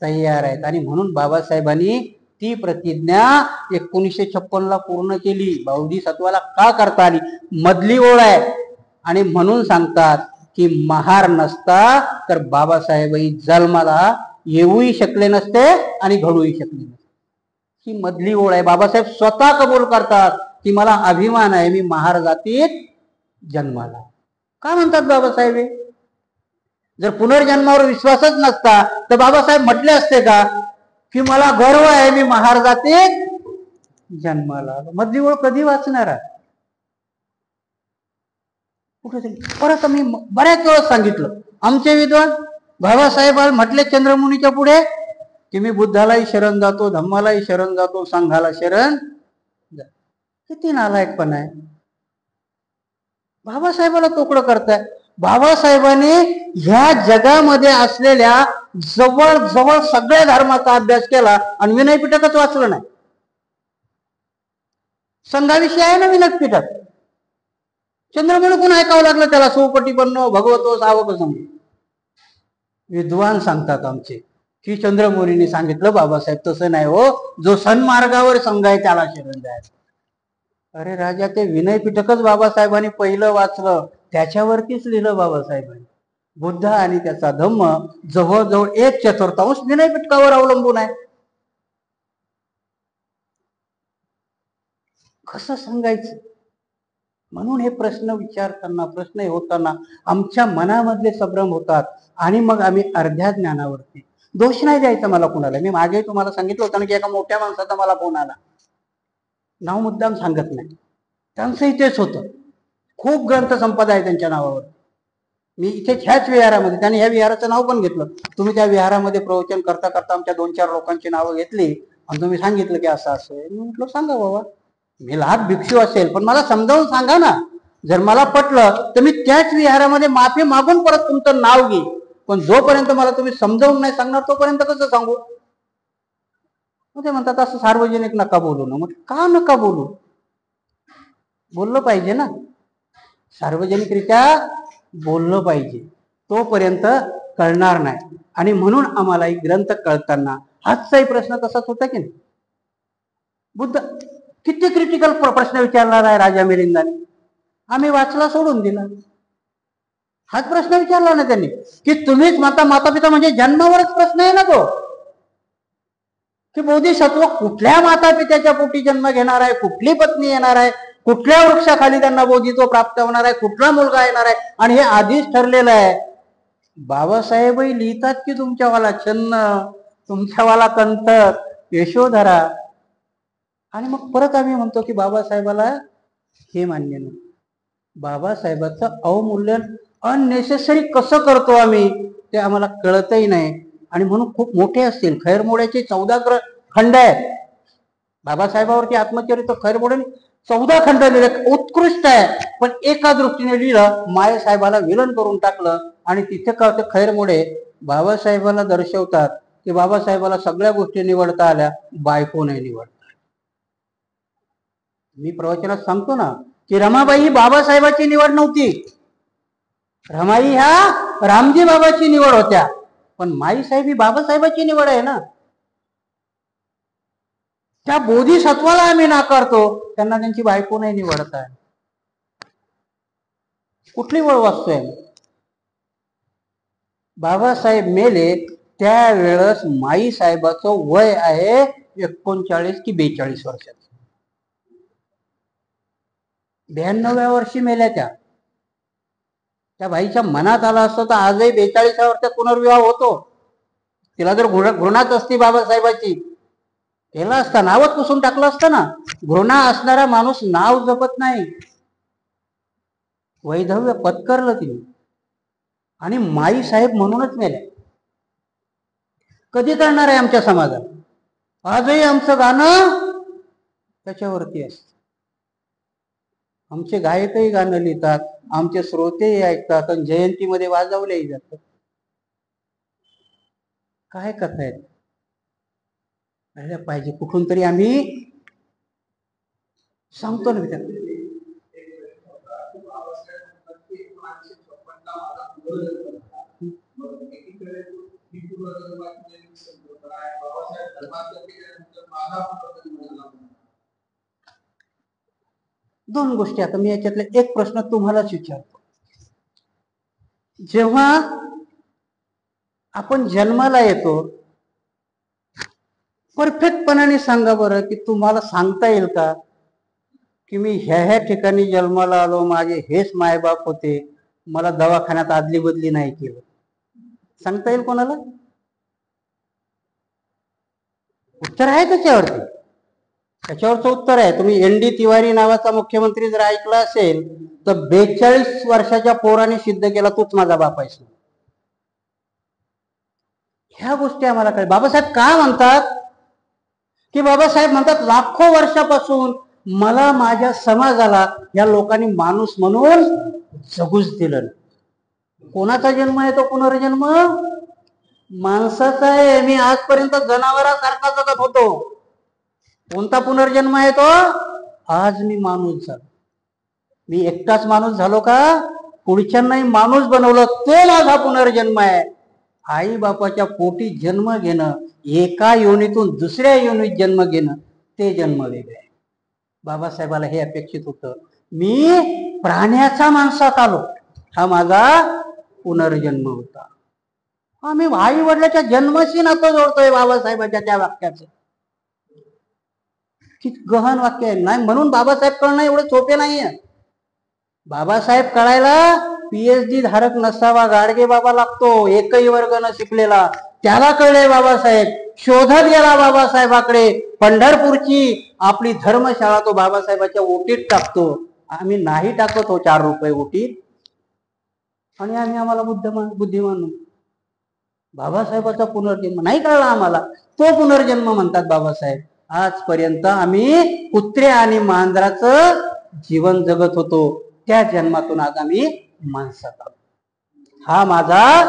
तयार आहेत. आणि म्हणून बाबासाहेबांनी ती प्रतिज्ञा 1956 ला पूर्ण केली. बोधिसत्वाला का करता आली? मधली ओळ आहे. आणि म्हणून सांगतात की महार नसता तर बाबासाहेबही जन्माला येऊही शकले नसते आणि घडूही शकले नसते. ही मधली ओळ आहे. बाबासाहेब स्वतः कबूल करतात की मला अभिमान आहे मी महार जातीत जन्माला. का म्हणतात बाबासाहेब? जर पुनर्जन्मावर विश्वासच नसता तर बाबासाहेब म्हटले असते का की मला गर्व आहे मी महार जातीत जन्माला? मधली ओळ कधी वाचणार आहे? कुठे? परत मी बऱ्याच वेळा सांगितलं आमचे विद्वान बाबासाहेब म्हटले चंद्रमुनीच्या पुढे की मी बुद्धालाही शरण जातो धम्मालाही शरण जातो संघाला शरण. किती नालायकपण आहे. बाबासाहेबाला तोकडं करताय. बाबासाहेबांनी ह्या जगामध्ये असलेल्या जवळ सगळ्या धर्माचा अभ्यास केला आणि विनय पिटकच वाचलं नाही. संघाविषयी आहे ना विनय पिटक. चंद्रमुनी कोण ऐकावं लागलं त्याला? सोपटीपन्न भगवतो सावक समज. विद्वान सांगतात आमचे की चंद्रमुनींनी सांगितलं बाबासाहेब तसं नाही हो. जो सन्मार्गावर संघ आहे त्याला शरण जायचं. अरे राजा ते विनय पिटकच बाबासाहेबांनी पहिलं वाचलं त्याच्यावरतीच लिहिलं बाबासाहेबांनी. बुद्ध आणि त्याचा धम्म जवळजवळ 1/4 विनय पिटकावर अवलंबून आहे. कसं सांगायचं? म्हणून हे प्रश्न विचारताना, प्रश्न हे होताना आमच्या मनामधले संभ्रम होतात आणि मग आम्ही अर्ध्या ज्ञानावरती. दोष नाही द्यायचा मला कुणाला. मी मागे तुम्हाला सांगितलं होतं ना की एका मोठ्या माणसाचा मला फोन आला, नाव मुद्दाम सांगत नाही, त्यांचंही तेच होतं. खूप ग्रंथ संपदा आहे त्यांच्या नावावर. मी इथे ह्याच विहारामध्ये, त्यांनी ह्या विहाराचं नाव पण घेतलं. तुम्ही त्या विहारामध्ये प्रवचन करता करता आमच्या 2-4 लोकांची नावं घेतली आणि तुम्ही सांगितलं की असं असं आहे. मी म्हटलं सांगा बाबा, मी लाख भिक्षू असेल पण मला समजावून सांगा ना. जर मला पटलं तर मी त्याच विहारामध्ये माफी मागून परत तुमचं नाव घेईन, पण जोपर्यंत मला तुम्ही समजावून नाही सांगणार तोपर्यंत कसं सांगू. मग ते म्हणतात असं सार्वजनिक नका बोलू ना. म्हटलं का नका बोलू, बोललं पाहिजे ना, सार्वजनिकरित्या बोललं पाहिजे, तोपर्यंत कळणार नाही. आणि म्हणून आम्हाला एक ग्रंथ कळताना हाचचाही प्रश्न तसाच होता की नाही. बुद्ध किती क्रिटिकल प्रश्न विचारणार आहे राजा मिलिंदाने, आम्ही वाचला सोडून दिला. हाच प्रश्न विचारला ना त्यांनी की तुम्हीच माता पिता, म्हणजे जन्मावरच प्रश्न आहे ना तो, की बोधिसत्व कुठल्या माता पित्याच्या पोटी जन्म घेणार आहे, कुठली पत्नी येणार आहे, कुठल्या वृक्षाखाली त्यांना बोधित्व प्राप्त होणार आहे, कुठला मुलगा येणार आहे, आणि हे आधीच ठरलेलं आहे. बाबासाहेबही लिहितात की तुमच्यावाला छन्न, तुमच्यावाला कंठ, यशोधरा. आणि मग परत आम्ही म्हणतो की बाबासाहेबाला हे मान्य नाही. बाबासाहेबाचं अवमूल्यन अननेसेसरी कसं करतो आम्ही ते आम्हाला कळतही नाही. आणि म्हणून खूप मोठे असतील, खैरमोड्याचे 14 खंड आहेत. बाबासाहेबावरती आत्मचरित्र खैरमोड्याने 14 खंड लिहिले, उत्कृष्ट आहे. पण एका दृष्टीने लिहिलं, मायेसाहेबाला विलन करून टाकलं. आणि तिथे कळते खैरमोडे बाबासाहेबाला दर्शवतात की बाबासाहेबाला सगळ्या गोष्टी निवडता आल्या, बायको नाही निवडता. मी प्रवचनात सांगतो ना की रमाबाई ही बाबासाहेबाची निवड नव्हती, रमाई ह्या रामजी बाबाची निवड होत्या, पण माईसाहेब ही बाबासाहेबाची निवड आहे ना. त्या बोधिसत्वाला आम्ही नाकारतो, त्यांना त्यांची बायको नाही निवडत आहे. कुठली वळ वाचतोय. बाबासाहेब मेले त्यावेळेस माई साहेबाचं वय आहे 39 की 42 वर्षाचं. 92व्या वर्षी मेल्या त्या. त्या बाईच्या मनात आला असतं तर आजही 42व्या वर्षात पुनर्विवाह होतो. तिला जर घृणाच असती बाबासाहेबाची, केला असता, नावच पुसून टाकलं असतं ना. घृणा असणारा माणूस नाव जपत नाही. वैधव्य पत्करलं तिने आणि माई साहेब म्हणूनच मेल्या. कधी करणार आहे आमच्या समाजात? आजही आमचं गाणं त्याच्यावरती असतं. आमचे गायकही गाणं लिहितात, आमचे श्रोतेही ऐकतात आणि जयंतीमध्ये वाजवलेही जातात. काय कथा आहेत पाहिजे, कुठून तरी आम्ही सांगतो ना मित्रांनो. दोन गोष्टी आता मी याच्यातले एक प्रश्न तुम्हालाच विचारतो. जेव्हा आपण जन्माला येतो, परफेक्टपणाने सांगा बरं की तुम्हाला सांगता येईल का की मी ह्या ठिकाणी जन्माला आलो, माझे हेच मायबाप होते, मला दवाखान्यात आदली बदली नाही केलं, सांगता येईल कोणाला? उत्तर आहे त्याच्यावरती. त्याच्यावरचं उत्तर आहे, तुम्ही ND तिवारी नावाचा मुख्यमंत्री जर ऐकला असेल तर 42 वर्षाच्या पोराने सिद्ध केला तूच माझा बाप आहेस. ह्या गोष्टी आम्हाला कळेल. बाबासाहेब का म्हणतात की बाबासाहेब म्हणतात लाखो वर्षापासून मला माझ्या समाजाला या लोकांनी माणूस म्हणून जगूच दिलं. कोणाचा जन्म आहे तो पुनर्जन्म? माणसाचा आहे. मी आजपर्यंत जनावरासारखा जगत होतो. कोणता पुनर्जन्म आहे तो? आज मी माणूस झालो. मी एकटाच माणूस झालो का? पुढच्यांनाही माणूस बनवलं, तो माझा पुनर्जन्म आहे. आई बापाच्या पोटी जन्म घेणं, एका योनीतून दुसऱ्या योनीत जन्म घेणं, ते जन्म वेगळे. बाबासाहेबाला हे अपेक्षित होतं. मी प्राण्याचा माणसात आलो, हा माझा पुनर्जन्म होता. आम्ही आई वडिलाच्या जन्माशी नातं जोडतोय बाबासाहेबांच्या त्या वाक्याचं. किती गहन वाक्य आहे. नाही म्हणून बाबासाहेब कळणं एवढं सोपे नाहीये. बाबासाहेब कळायला PhD धारक नसावा, गाडगे बाबा लागतो, एकही वर्ग न शिकलेला, त्याला कळले बाबासाहेब, शोधत गेला बाबासाहेबाकडे, पंढरपूरची आपली धर्मशाळा तो बाबासाहेबाच्या ओटीत टाकतो. आम्ही नाही टाकत हो 4 रुपये ओटीत, आणि आम्हाला बुद्धिमान बाबासाहेबाचा पुनर्जन्म नाही कळला आम्हाला, तो पुनर्जन्म म्हणतात बाबासाहेब. आजपर्यंत आम्ही कुत्रे आणि मांजराचं जीवन जगत होतो, त्या जन्मातून आज आम्ही माणसात आलो. हा माझा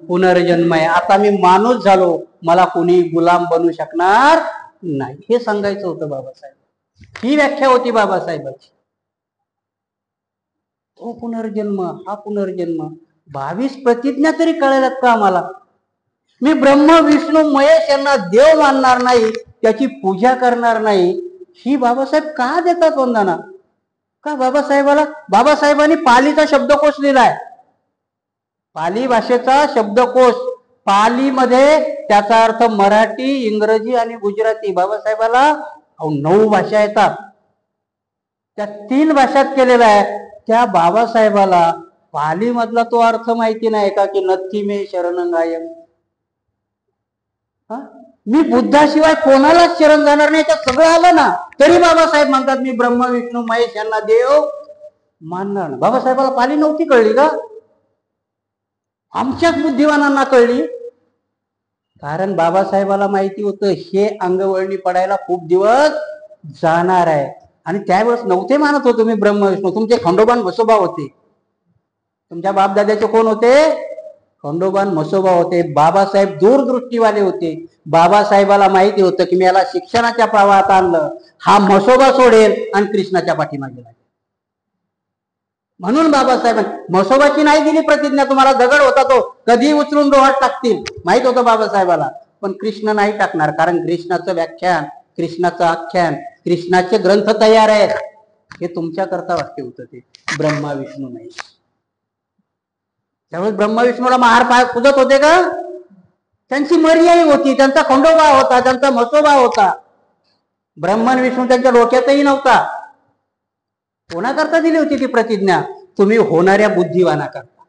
पुनर्जन्म आहे. आता मी माणूस झालो, मला कोणी गुलाम बनू शकणार नाही, हे सांगायचं होतं बाबासाहेब. ही व्याख्या होती बाबासाहेबाची. तो पुनर्जन्म, हा पुनर्जन्म. 22 प्रतिज्ञा तरी कळाल्यात का आम्हाला? मी ब्रह्म विष्णू महेश यांना देव मानणार नाही, त्याची पूजा करणार नाही, ही बाबासाहेब का देतात वंदना? का बाबासाहेबांनी पालीचा शब्दकोश लिहिलाय, पाली भाषेचा शब्दकोश. पालीमध्ये त्याचा अर्थ मराठी, इंग्रजी आणि गुजराती. बाबासाहेबाला 9 भाषा येतात, त्या 3 भाषात केलेला आहे. त्या बाबासाहेबाला पाली मधला तो अर्थ माहिती नाही का, की नथी मे शरणंगायम, मी बुद्धाशिवाय कोणालाच शरण जाणार नाही, त्यात सगळं आलं ना, तरी बाबासाहेब म्हणतात मी ब्रह्म विष्णू महेश यांना देव मानणार. बाबासाहेबाला पाली नव्हती कळली का? आमच्याच बुद्धिवानांना कळली. कारण बाबासाहेबाला माहिती होतं हे अंगवळणी पडायला खूप दिवस जाणार आहे. आणि त्यावेळेस नव्हते मानत होतो मी ब्रह्म विष्णू. तुमचे खंडोबान म्हसोबा होते, तुमच्या बापदाद्याचे कोण होते? खंडोबान म्हसोबा होते. बाबासाहेब दूरदृष्टीवाले होते. बाबासाहेबाला माहिती होतं की मी याला शिक्षणाच्या प्रवाहात आणलं, हा म्हसोबा सोडेल आणि कृष्णाच्या पाठीमागे लागेल. म्हणून बाबासाहेब म्हसोबाची नाही दिली प्रतिज्ञा, तुम्हाला दगड होता तो कधी उचलून डोहात टाकतील, माहित होतं बाबासाहेबाला. पण कृष्ण नाही टाकणार, कारण कृष्णाचं व्याख्यान, कृष्णाचं आख्यान, कृष्णाचे ग्रंथ तयार आहेत. हे तुमच्या करता वाक्य होतं ते ब्रह्मा विष्णू महेश. त्यावेळेस ब्रह्मा विष्णूला महार पाय पूजत होते का? त्यांची मर्यादा होती, त्यांचा खंडोबा होता, त्यांचा म्हसोबा होता. ब्रह्मन विष्णू त्यांच्या डोक्यातही नव्हता. कोणाकरता दिली होती ती प्रतिज्ञा? तुम्ही होणाऱ्या बुद्धिवानाकरता.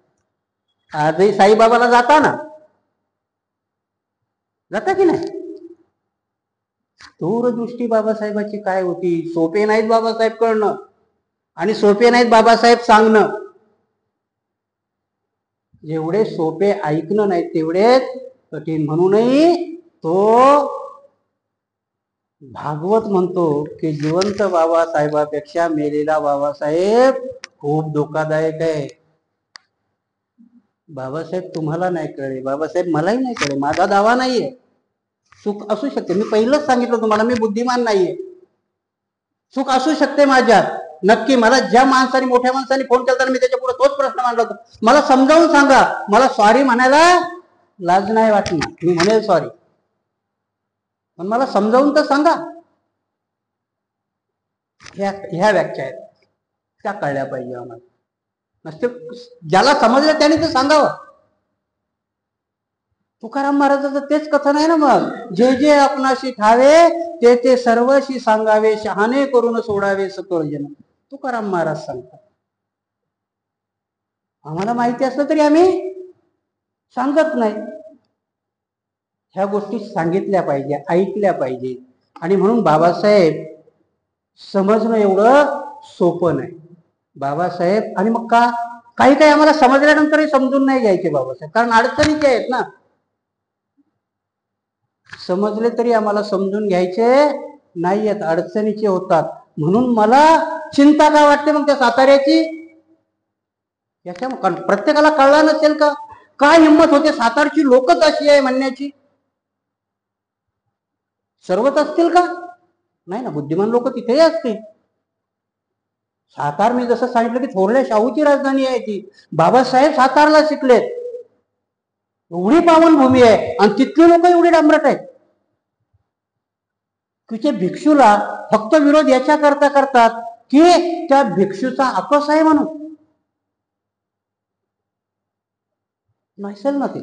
आजही साईबाबाला जाता ना, जाता की नाही? दूरदृष्टी बाबासाहेबाची काय होती. सोपे नाहीत बाबासाहेब कळणं, आणि सोपे नाहीत बाबासाहेब सांगणं. जेवढे सोपे ऐकणं नाही तेवढेच कठीण. म्हणूनही तो भागवत म्हणतो की जिवंत बाबासाहेबापेक्षा मेलेला बाबासाहेब खूप धोकादायक आहे. बाबासाहेब तुम्हाला नाही कळले, बाबासाहेब मलाही नाही कळले, माझा दावा नाहीये. चूक असू शकते, मी पहिलंच सांगितलं तुम्हाला, मी बुद्धिमान नाहीये. चूक असू शकते माझ्यात नक्की. मला ज्या माणसाने, मोठ्या माणसाने फोन केला मी त्याच्या पुढे तोच प्रश्न मांडला होता, मला समजावून सांगा. मला सॉरी म्हणायला लाज नाही वाटणार, मी म्हणेल सॉरी, पण मला समजावून तर सांगा. ह्या व्याख्या आहेत, त्या कळल्या पाहिजे आम्हाला. नसते ज्याला समजलं त्याने तर सांगावं. तुकाराम महाराजाचं तेच कथन आहे ना मग, जे जे आपणाशी ठावे ते ते सर्वशी सांगावे, शहाणे करून सोडावे सकळ जन. तुकाराम महाराज सांगतात. आम्हाला माहिती असलं तरी आम्ही सांगत नाही. ह्या गोष्टी सांगितल्या पाहिजे, ऐकल्या पाहिजे. आणि म्हणून बाबासाहेब समजणं एवढं सोपं नाही. बाबासाहेब, आणि मग का काही काही आम्हाला समजल्यानंतरही समजून नाही घ्यायचे बाबासाहेब, कारण अडचणीचे आहेत ना. समजले तरी आम्हाला समजून घ्यायचे नाहीयेत, अडचणीचे होतात. म्हणून मला चिंता काय वाटते मग त्या साताऱ्याची. याच्या प्रत्येकाला कळला नसेल का? काय हिंमत होते सातारची लोकच अशी आहे म्हणण्याची? सर्वच असतील का? नाही ना, बुद्धिमान लोक तिथेही असतील. सातार मी जसं सांगितलं की थोरल्या शाहूची राजधानी आहे ती. बाबासाहेब सातारला शिकलेत. एवढी पावनभूमी आहे आणि तिथले लोक एवढे डांबरट आहेत की ते भिक्षूला फक्त विरोध याच्या करता करतात की त्या भिक्षूचा आकस आहे म्हणून. नसेल ना ते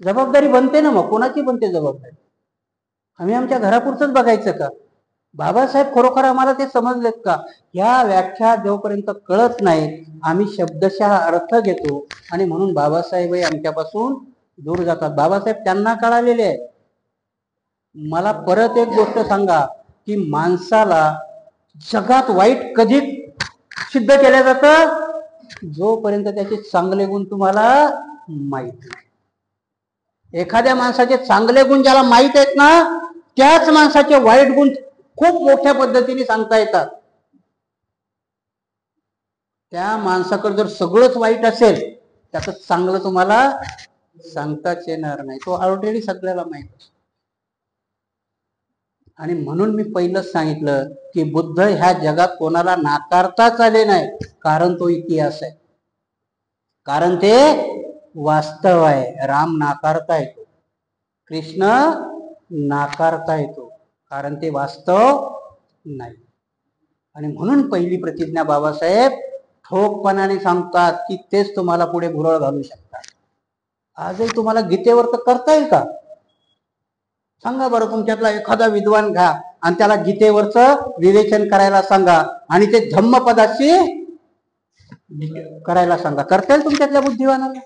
जबाबदारी बनते ना, मग कोणाची बनते जबाबदारी? आम्ही आमच्या घरापुरतच बघायचं का? बाबासाहेब खरोखर आम्हाला ते समजलेत का? या व्याख्या जोपर्यंत कळत नाहीत आम्ही शब्दशः अर्थ घेतो आणि म्हणून बाबासाहेबही आमच्यापासून दूर जातात. बाबासाहेब त्यांना कळालेले आहे. मला परत एक गोष्ट सांगा की माणसाला जगात वाईट कधी सिद्ध केलं जातं? जोपर्यंत त्याचे चांगले गुण तुम्हाला माहित नाही. एखाद्या माणसाचे चांगले गुण ज्याला माहित आहेत ना, त्याच माणसाचे वाईट गुण खूप मोठ्या पद्धतीने सांगता येतात. त्या माणसाकडे जर सगळंच वाईट असेल त्याचं चांगलं तुम्हाला सांगताच येणार नाही. तो ऑलरेडी सगळ्याला माहित असतो. आणि म्हणून मी पहिलंच सांगितलं की बुद्ध ह्या जगात कोणाला नाकारताच आले नाही, कारण तो इतिहास आहे, कारण ते वास्तव आहे. राम नाकारता येतो, कृष्ण नाकारता येतो, कारण ते वास्तव नाही. आणि म्हणून पहिली प्रतिज्ञा बाबासाहेब ठोकपणाने सांगतात की तेच तुम्हाला पुढे भुरळ घालू शकतात. आजही तुम्हाला गीतेवर तर करता येईल का? सांगा बरं, तुमच्यातला एखादा विद्वान घ्या आणि त्याला गीतेवरच विवेचन करायला सांगा आणि ते धम्मपदाशी करायला सांगा. करता येईल तुमच्यातल्या बुद्धिवानाला?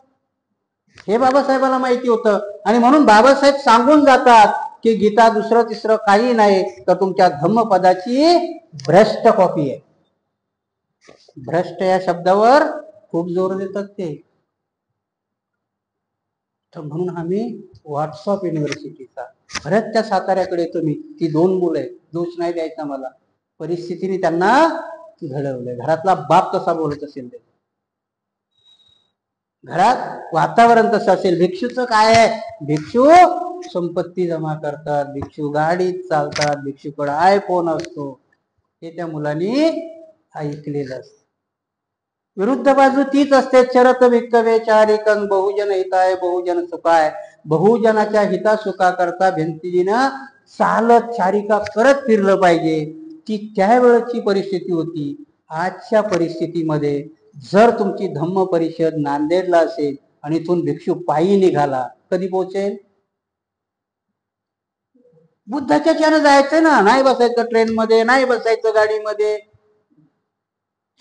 हे बाबासाहेबांना माहिती होतं. आणि म्हणून बाबासाहेब सांगून जातात की गीता दुसरं तिसरं काही नाही तर तुमच्या धम्मपदाची भ्रष्ट कॉपी आहे. भ्रष्ट या शब्दावर खूप जोर देतात ते. तर म्हणून आम्ही व्हॉट्सअप युनिव्हर्सिटीचा भरतच्या साताऱ्याकडे येतो मी. ती 2 मुलं आहेत, दोष नाही द्यायचा मला, परिस्थितीने त्यांना घडवलंय. घरातला बाप कसा बोलत असेल ते, घरात वातावरण कसं असेल. भिक्षूचं काय आहे? भिक्षू संपत्ती जमा करतात, भिक्षू गाडीत चालतात, भिक्षूकडे आयफोन असतो. हे त्या मुलांनी ऐकलेलं असतं. विरुद्ध बाजू तीच असते. चरत विक्कवे चारिकन बहुजन हिताय बहुजन सुखाय. बहुजनाच्या हिता सुखा करता भिंतीनं चालत चारिका करत फिरलं पाहिजे. ती त्यावेळची परिस्थिती होती. आजच्या परिस्थितीमध्ये जर तुमची धम्म परिषद नांदेडला असेल आणि इथून भिक्षू पायी निघाला, कधी पोहोचेल? बुद्धाच्या यानं जायचं ना, नाही बसायचं ट्रेनमध्ये, नाही बसायचं गाडीमध्ये,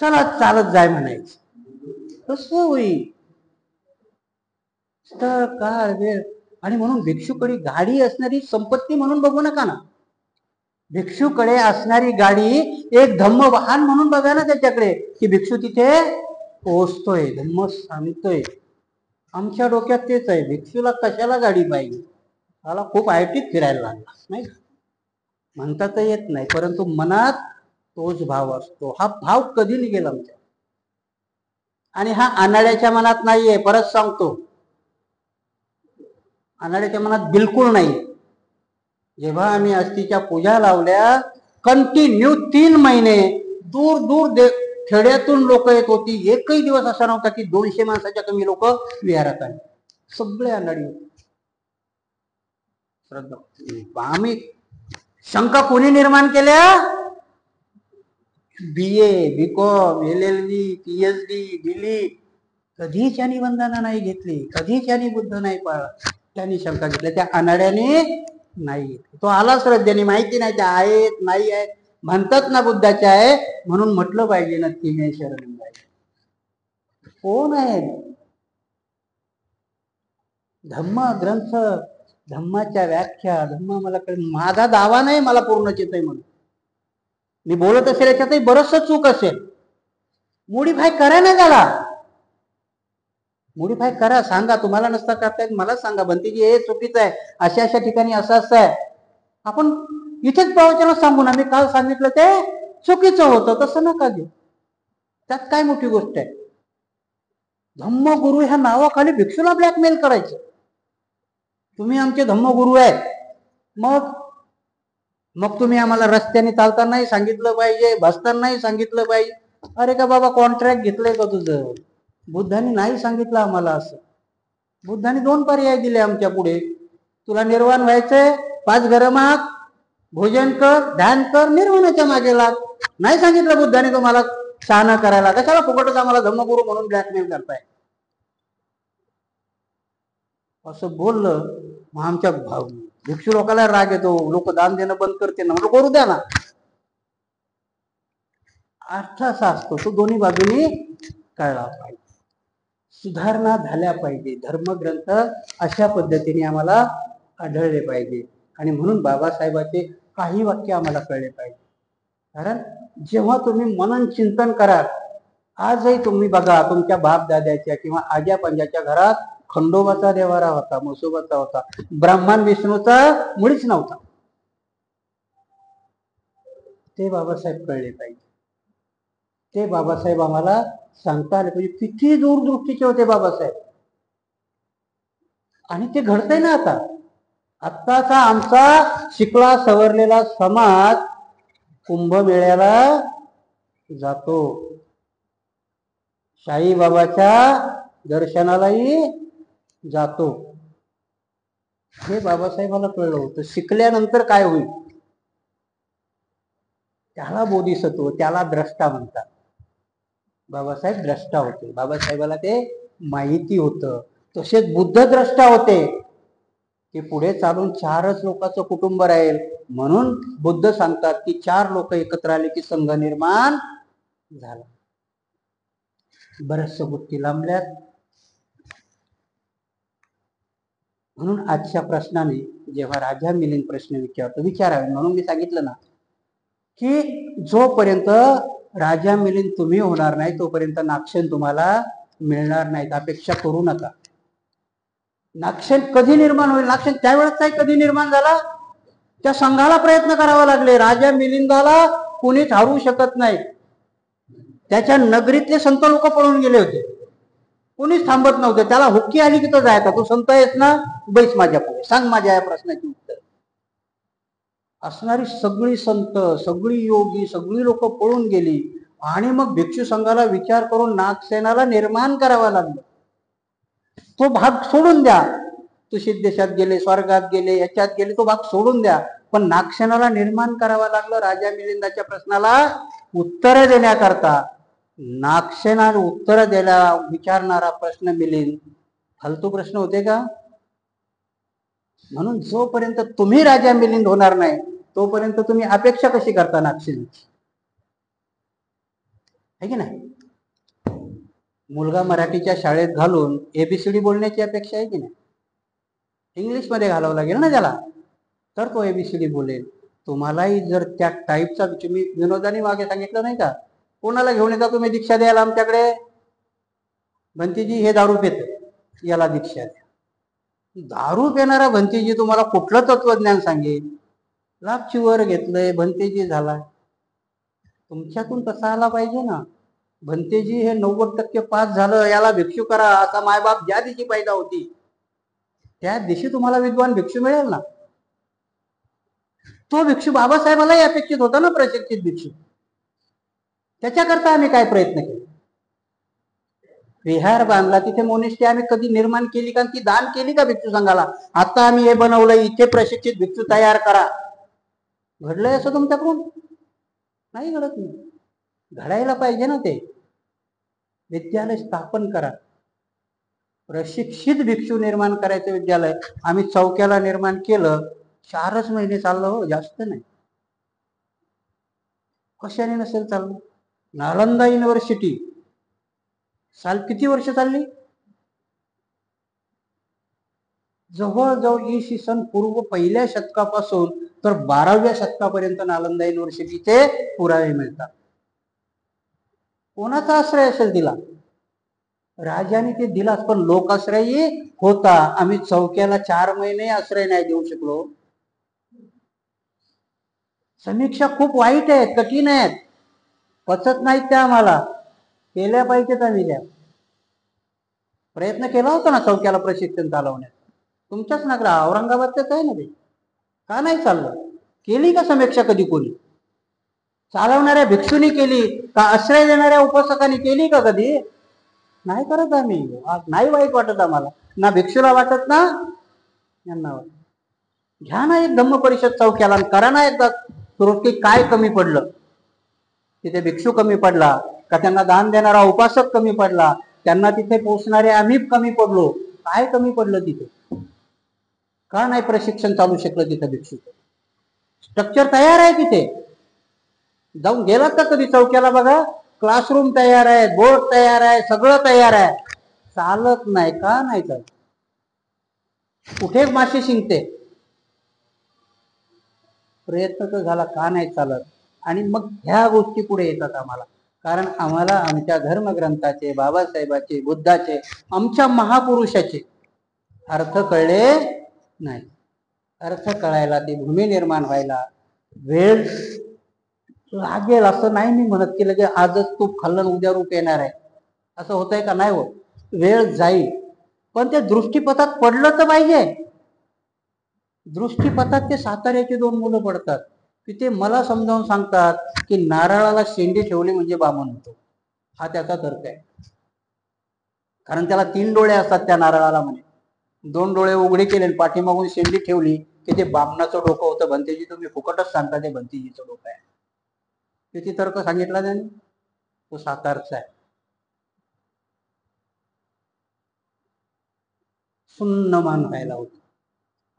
चला चालत जाय म्हणायचं. कसं होईल? स्थळ काळ वेळ. आणि म्हणून भिक्षूकडे गाडी असणारी संपत्ती म्हणून बघू नका ना. भिक्षूकडे असणारी गाडी एक धम्म वाहन म्हणून बघा ना त्याच्याकडे, की भिक्षू तिथे पोहोचतोय, धम्म सांगतोय. आमच्या डोक्यात तेच आहे, भिक्षूला कशाला गाडी पाहिजे? त्याला खूप आयटीत फिरायला लागला नाही, म्हणता तर येत नाही, परंतु मनात तोच भाव असतो. हा भाव कधी निघेल आमच्या? आणि हा अनाड्याच्या मनात नाहीये, परत सांगतो, अनाड्याच्या मनात बिलकुल नाही. जेव्हा आम्ही अस्थीच्या पूजा लावल्या, कंटिन्यू 3 महिने दूर दूर खेड्यातून लोक येत होती. एकही दिवस असा नव्हता की 200 माणसाच्या कमी लोक विहारात आले. सगळे अनाडी होते. आम्ही शंका कोणी निर्माण केल्या? BA, BCom, LLB, PhD, दिली. कधीच यांनी वंदना नाही घेतली, कधीच यांनी बुद्ध नाही पाळला. त्यांनी शंका घेतल्या, त्या अनाड्याने नाही घेतली. तो आला श्रद्धेने, माहिती नाही त्या आहेत नाही आहेत, म्हणतात ना बुद्धाच्या आहे म्हणून म्हटलं पाहिजे ना की मी शरण कोण आहे? धम्म ग्रंथ, धम्माच्या व्याख्या, धम्म मला माझा दावा नाही मला पूर्ण चितय म्हणून. मी बोलत असेल याच्यातही बरंच चूक असेल, मोडीफाय करा ना त्याला, मोडीफाय करा. सांगा, तुम्हाला नसता करता येत मला सांगा, भंतीजी हे चुकीचं आहे, अशा अशा ठिकाणी असं असं आहे. आपण इथेच प्रवचनात सांगू ना, मी काल सांगितलं ते चुकीचं होतं, तसं नका घेऊ. त्यात काय मोठी गोष्ट आहे? धम्मगुरु ह्या नावाखाली भिक्षूला ब्लॅकमेल करायचं. तुम्ही आमचे धम्मगुरु आहेत, मग तुम्ही आम्हाला रस्त्याने चालतानाही सांगितलं पाहिजे, बसतानाही सांगितलं पाहिजे. अरे का बाबा, कॉन्ट्रॅक्ट घेतलंय का तुझं? बुद्धाने नाही सांगितलं आम्हाला असं. बुद्धाने 2 पर्याय दिले आमच्या पुढे. तुला निर्वाण व्हायचंय, 5 घरं माग, भोजन कर, ध्यान कर, निर्वाणाच्या मागे लाग. नाही सांगितलं बुद्धाने तुम्हाला शहाणा करायला. कशाला फुकटच आम्हाला धम्मगुरु म्हणून ब्लॅकमेल करताय? असं बोललं. मग आमच्या भिक्षू लोकांना राग येतो, लोक दान देणं बंद करते ना. म्हणलं करू द्या ना, अर्थ असा असतो तो दोन्ही बाजूनी कळला पाहिजे, सुधारणा झाल्या पाहिजे. धर्मग्रंथ अशा पद्धतीने आम्हाला आढळले पाहिजे. आणि म्हणून बाबासाहेबांचे काही वाक्य आम्हाला कळले पाहिजे. कारण जेव्हा तुम्ही मनन चिंतन कराल, आजही तुम्ही बघा तुमच्या बाप दाद्याच्या किंवा आज्या पंजाच्या घरात खंडोबाचा देवारा होता, म्हसोबाचा होता, ब्रह्मान विष्णूचा मुळीच नव्हता. ते बाबासाहेब कळले पाहिजे. ते बाबासाहेब आम्हाला सांगता आले पाहिजे. किती दूरदृष्टीचे होते बाबासाहेब. आणि ते घडतंय ना आता. आत्ताचा आमचा शिकला सवरलेला समाज कुंभमेळ्याला जातो, साईबाबाच्या दर्शनालाही जातो. हे बाबासाहेबाला कळलं होतं. शिकल्यानंतर काय होईल त्याला बोधिसत्व, त्याला द्रष्टा म्हणतात. बाबासाहेब द्रष्टा होते. बाबासाहेबाला ते माहिती होतं. तसेच बुद्ध द्रष्टा होते की पुढे चालून 4च लोकांचं कुटुंब राहील. म्हणून बुद्ध सांगतात की 4 लोक एकत्र आले की संघ निर्माण झाला. बऱ्याचशा गोष्टी लांबल्यात. म्हणून आजच्या प्रश्नाने जेव्हा राजा मिलिंद प्रश्न विचारावे, म्हणून मी सांगितलं ना की जोपर्यंत राजा मिलिंद तुम्ही होणार नाही तोपर्यंत नागसेन तुम्हाला मिळणार नाहीत. अपेक्षा करू नका. नागसेन कधी निर्माण होईल? नागसेन त्यावेळेस काय कधी निर्माण झाला? त्या संघाला प्रयत्न करावा लागले. राजा मिलिंदाला कोणीच हरू शकत नाही. त्याच्या नगरीतले संत लोक पळून गेले होते, कोणीच थांबत नव्हते. त्याला हुक्की आली की तो जायचा. तू संत आहेस ना, बैस माझ्या पुढे, सांग माझ्या या प्रश्नाची उत्तर. असणारी सगळी संत, सगळी योगी, सगळी लोक पळून गेली. आणि मग भिक्षू संघाला विचार करून नागसेनाला निर्माण करावा लागलं. तो भाग सोडून द्या. तुषित देशात गेले, स्वर्गात गेले, याच्यात गेले, तो भाग सोडून द्या. पण नागसेनाला निर्माण करावं लागलं राजा मिलिंदाच्या प्रश्नाला उत्तर देण्याकरता. नागसेनाला उत्तर द्यायला विचारणारा प्रश्न मिलिंद फालतू प्रश्न होते का? म्हणून जोपर्यंत तुम्ही राजा मिलिंद होणार नाही तोपर्यंत तुम्ही अपेक्षा कशी करता नागसेनाची? आहे की नाही? मुलगा मराठीच्या शाळेत घालून एबीसीडी बोलण्याची अपेक्षा आहे की नाही? इंग्लिश मध्ये घालावं लागेल ना त्याला, तर तो एबीसीडी बोलेल. तुम्हालाही जर त्या टाईपचा, मी विनोदाने मागे सांगितलं नाही का, कोणाला घेऊन येता तुम्ही दीक्षा द्यायला आमच्याकडे? भंतीजी हे दारू पेत, याला दीक्षा द्या. दारू पिणारा भंतीजी तुम्हाला कुठलं तत्वज्ञान सांगेल? लापशीवर घेतलंय, भंतेजी झाला. तुमच्यातून तसा आला पाहिजे ना. भंतेजी हे 90% पास झालं, याला भिक्षू करा, असा मायबाप ज्या दिवशी पैदा होती त्या दिवशी तुम्हाला विद्वान भिक्षू मिळेल ना. तो भिक्षू बाबासाहेबालाही अपेक्षित होता ना, प्रशिक्षित भिक्षू. त्याच्याकरता आम्ही काय प्रयत्न केले? विहार बांधला, तिथे मोनिस्ट्री आम्ही कधी निर्माण केली का? ती दान केली का भिक्षू संघाला? आता आम्ही हे बनवलं, इथे प्रशिक्षित भिक्षू तयार करा. घडलंय असं तुमच्याकडून? नाही घडत. नाही घडायला पाहिजे ना. ते विद्यालय स्थापन करा, प्रशिक्षित भिक्षू निर्माण करायचं विद्यालय. आम्ही चौक्याला निर्माण केलं, 4च महिने चाललं हो, जास्त नाही. कशाने नसेल चाललं? नालंदा युनिव्हर्सिटी किती वर्ष चालली? जवळजवळ इसवी सन पूर्व 1ल्या शतकापासून तर 12व्या शतकापर्यंत नालंदा युनिव्हर्सिटीचे पुरावे मिळतात. कोणाचा आश्रय असेल दिला? राजाने ते दिलाच, पण लोकाश्रयी होता. आम्ही चौक्याला 4 महिने आश्रय नाही देऊ शकलो. समीक्षा खूप वाईट आहेत, कठीण आहेत, पचत नाहीत त्या. आम्हाला केल्या पाहिजेत. आम्ही त्या प्रयत्न केला होता ना चौक्याला प्रशिक्षण चालवण्यात. तुमच्याच नगरा औरंगाबादच आहे ना ते. का नाही चाललं? केली का समीक्षा कधी? कोणी चालवणाऱ्या भिक्षूंनी केली का? आश्रय देणाऱ्या उपासकांनी केली का कधी? नाही करत आम्ही. नाही वाईट वाटत आम्हाला, ना भिक्षूला वाटत ना यांना वाटत. घ्या ना एक धम्म परिषद चौक्याला, करा ना एकदा सुरुवात. काय कमी पडलं तिथे? भिक्षू कमी पडला का? त्यांना दान देणारा उपासक कमी पडला? त्यांना तिथे पोचणारे आम्ही कमी पडलो? काय कमी पडलं तिथे? का नाही प्रशिक्षण चालू शकलं तिथे? भिक्षू स्ट्रक्चर तयार आहे तिथे. जाऊन गेलात का कधी चौक्याला? बघा, क्लासरूम तयार आहे, बोर्ड तयार आहे, सगळं तयार आहे, चालत नाही. का नाही चालत? कुठे माशी शिंकते? प्रयत्न तर झाला, का नाही चालत? आणि मग ह्या गोष्टी पुढे येतात आम्हाला, कारण आम्हाला आमच्या धर्मग्रंथाचे, बाबासाहेबाचे, बुद्धाचे, आमच्या महापुरुषाचे अर्थ कळले नाही. अर्थ कळायला, ती भूमी निर्माण व्हायला वेळ लागेल. असं नाही मी म्हणत की लगे आजच तूप खाल्लं उद्या रूप येणार आहे, असं होतंय का? नाही होत. वेळ जाईल, पण ते दृष्टीपथात पडलं तर पाहिजे. दृष्टीपथात ते साताऱ्याची 2 मुलं पडतात की ते मला समजावून सांगतात की नारळाला शेंडी ठेवली म्हणजे बामण होतो. हा त्याचा तर्क आहे. कारण त्याला 3 डोळे असतात त्या नारळाला, म्हणे 2 डोळे उघडे केले, पाठीमागून शेंडी ठेवली की ते बामणाचं डोकं होतं. भंतेजी तुम्ही फुकटच सांगता ते भंतेजीचं डोकं आहे. किती तर्क सांगितला त्याने? तो सातारचा आहे. सुन्न मान व्हायला होती.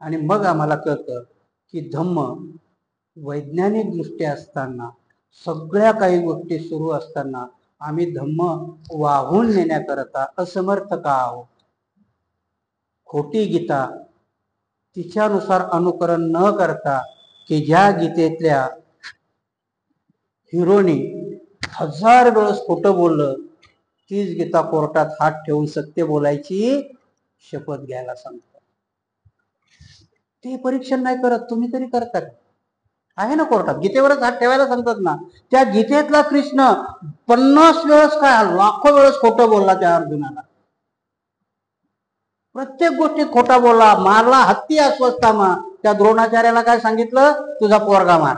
आणि मग आम्हाला कळतं की धम्म वैज्ञानिक दृष्ट्या असताना, सगळ्या काही गोष्टी सुरू असताना आम्ही धम्म वाहून नेण्याकरता असमर्थ का आहोत? खोटी गीता तिच्यानुसार अनुकरण न करता, की ज्या गीतेतल्या हिरोनी 1000 वेळेस खोटं बोललं, तीच गीता कोर्टात हात ठेवून सत्य बोलायची शपथ घ्यायला सांगतात. ते परीक्षण नाही करत, तुम्ही तरी करता का? आहे ना कोर्टात, गीतेवरच हात ठेवायला सांगतात ना. त्या गीतेतला कृष्ण 50 वेळेस काय, लाखो वेळेस खोटं बोलला त्या अर्जुनाला. प्रत्येक गोष्टीत खोटा बोलला. मारला हत्ती अश्वत्थामा. त्या द्रोणाचार्याला काय सांगितलं? तुझा पोरगा मार.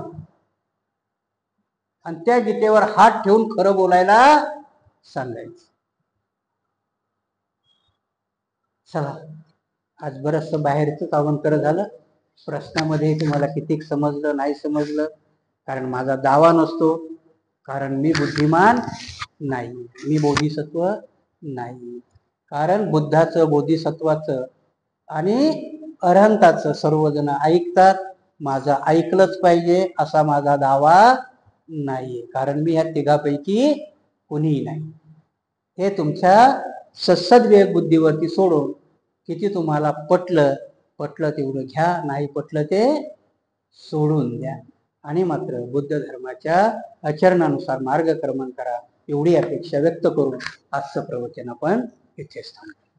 आणि त्या गीतेवर हात ठेवून खरं बोलायला सांगायचं. चला, आज बरंच बाहेरच अवंतर झालं. प्रश्नामध्ये तुम्हाला किती समजलं नाही समजलं, कारण माझा दावा नसतो, कारण मी बुद्धिमान नाही, मी बोधिसत्व नाही. कारण बुद्धाचं, बोधिसत्वाचं आणि अरहंताचं सर्वजण ऐकतात. माझं ऐकलंच पाहिजे असा माझा दावा नाही, कारण मी या तिघापैकी कोणीही नाही. हे तुमच्या सद्विवेक बुद्धीवरती सोडून, किती तुम्हाला पटलं तेवढं घ्या, नाही पटलं ते सोडून द्या. आणि मात्र बुद्ध धर्माच्या आचरणानुसार मार्गक्रमण करा, एवढी अपेक्षा व्यक्त करून आजचं प्रवचन आपण इथेच थांबतो.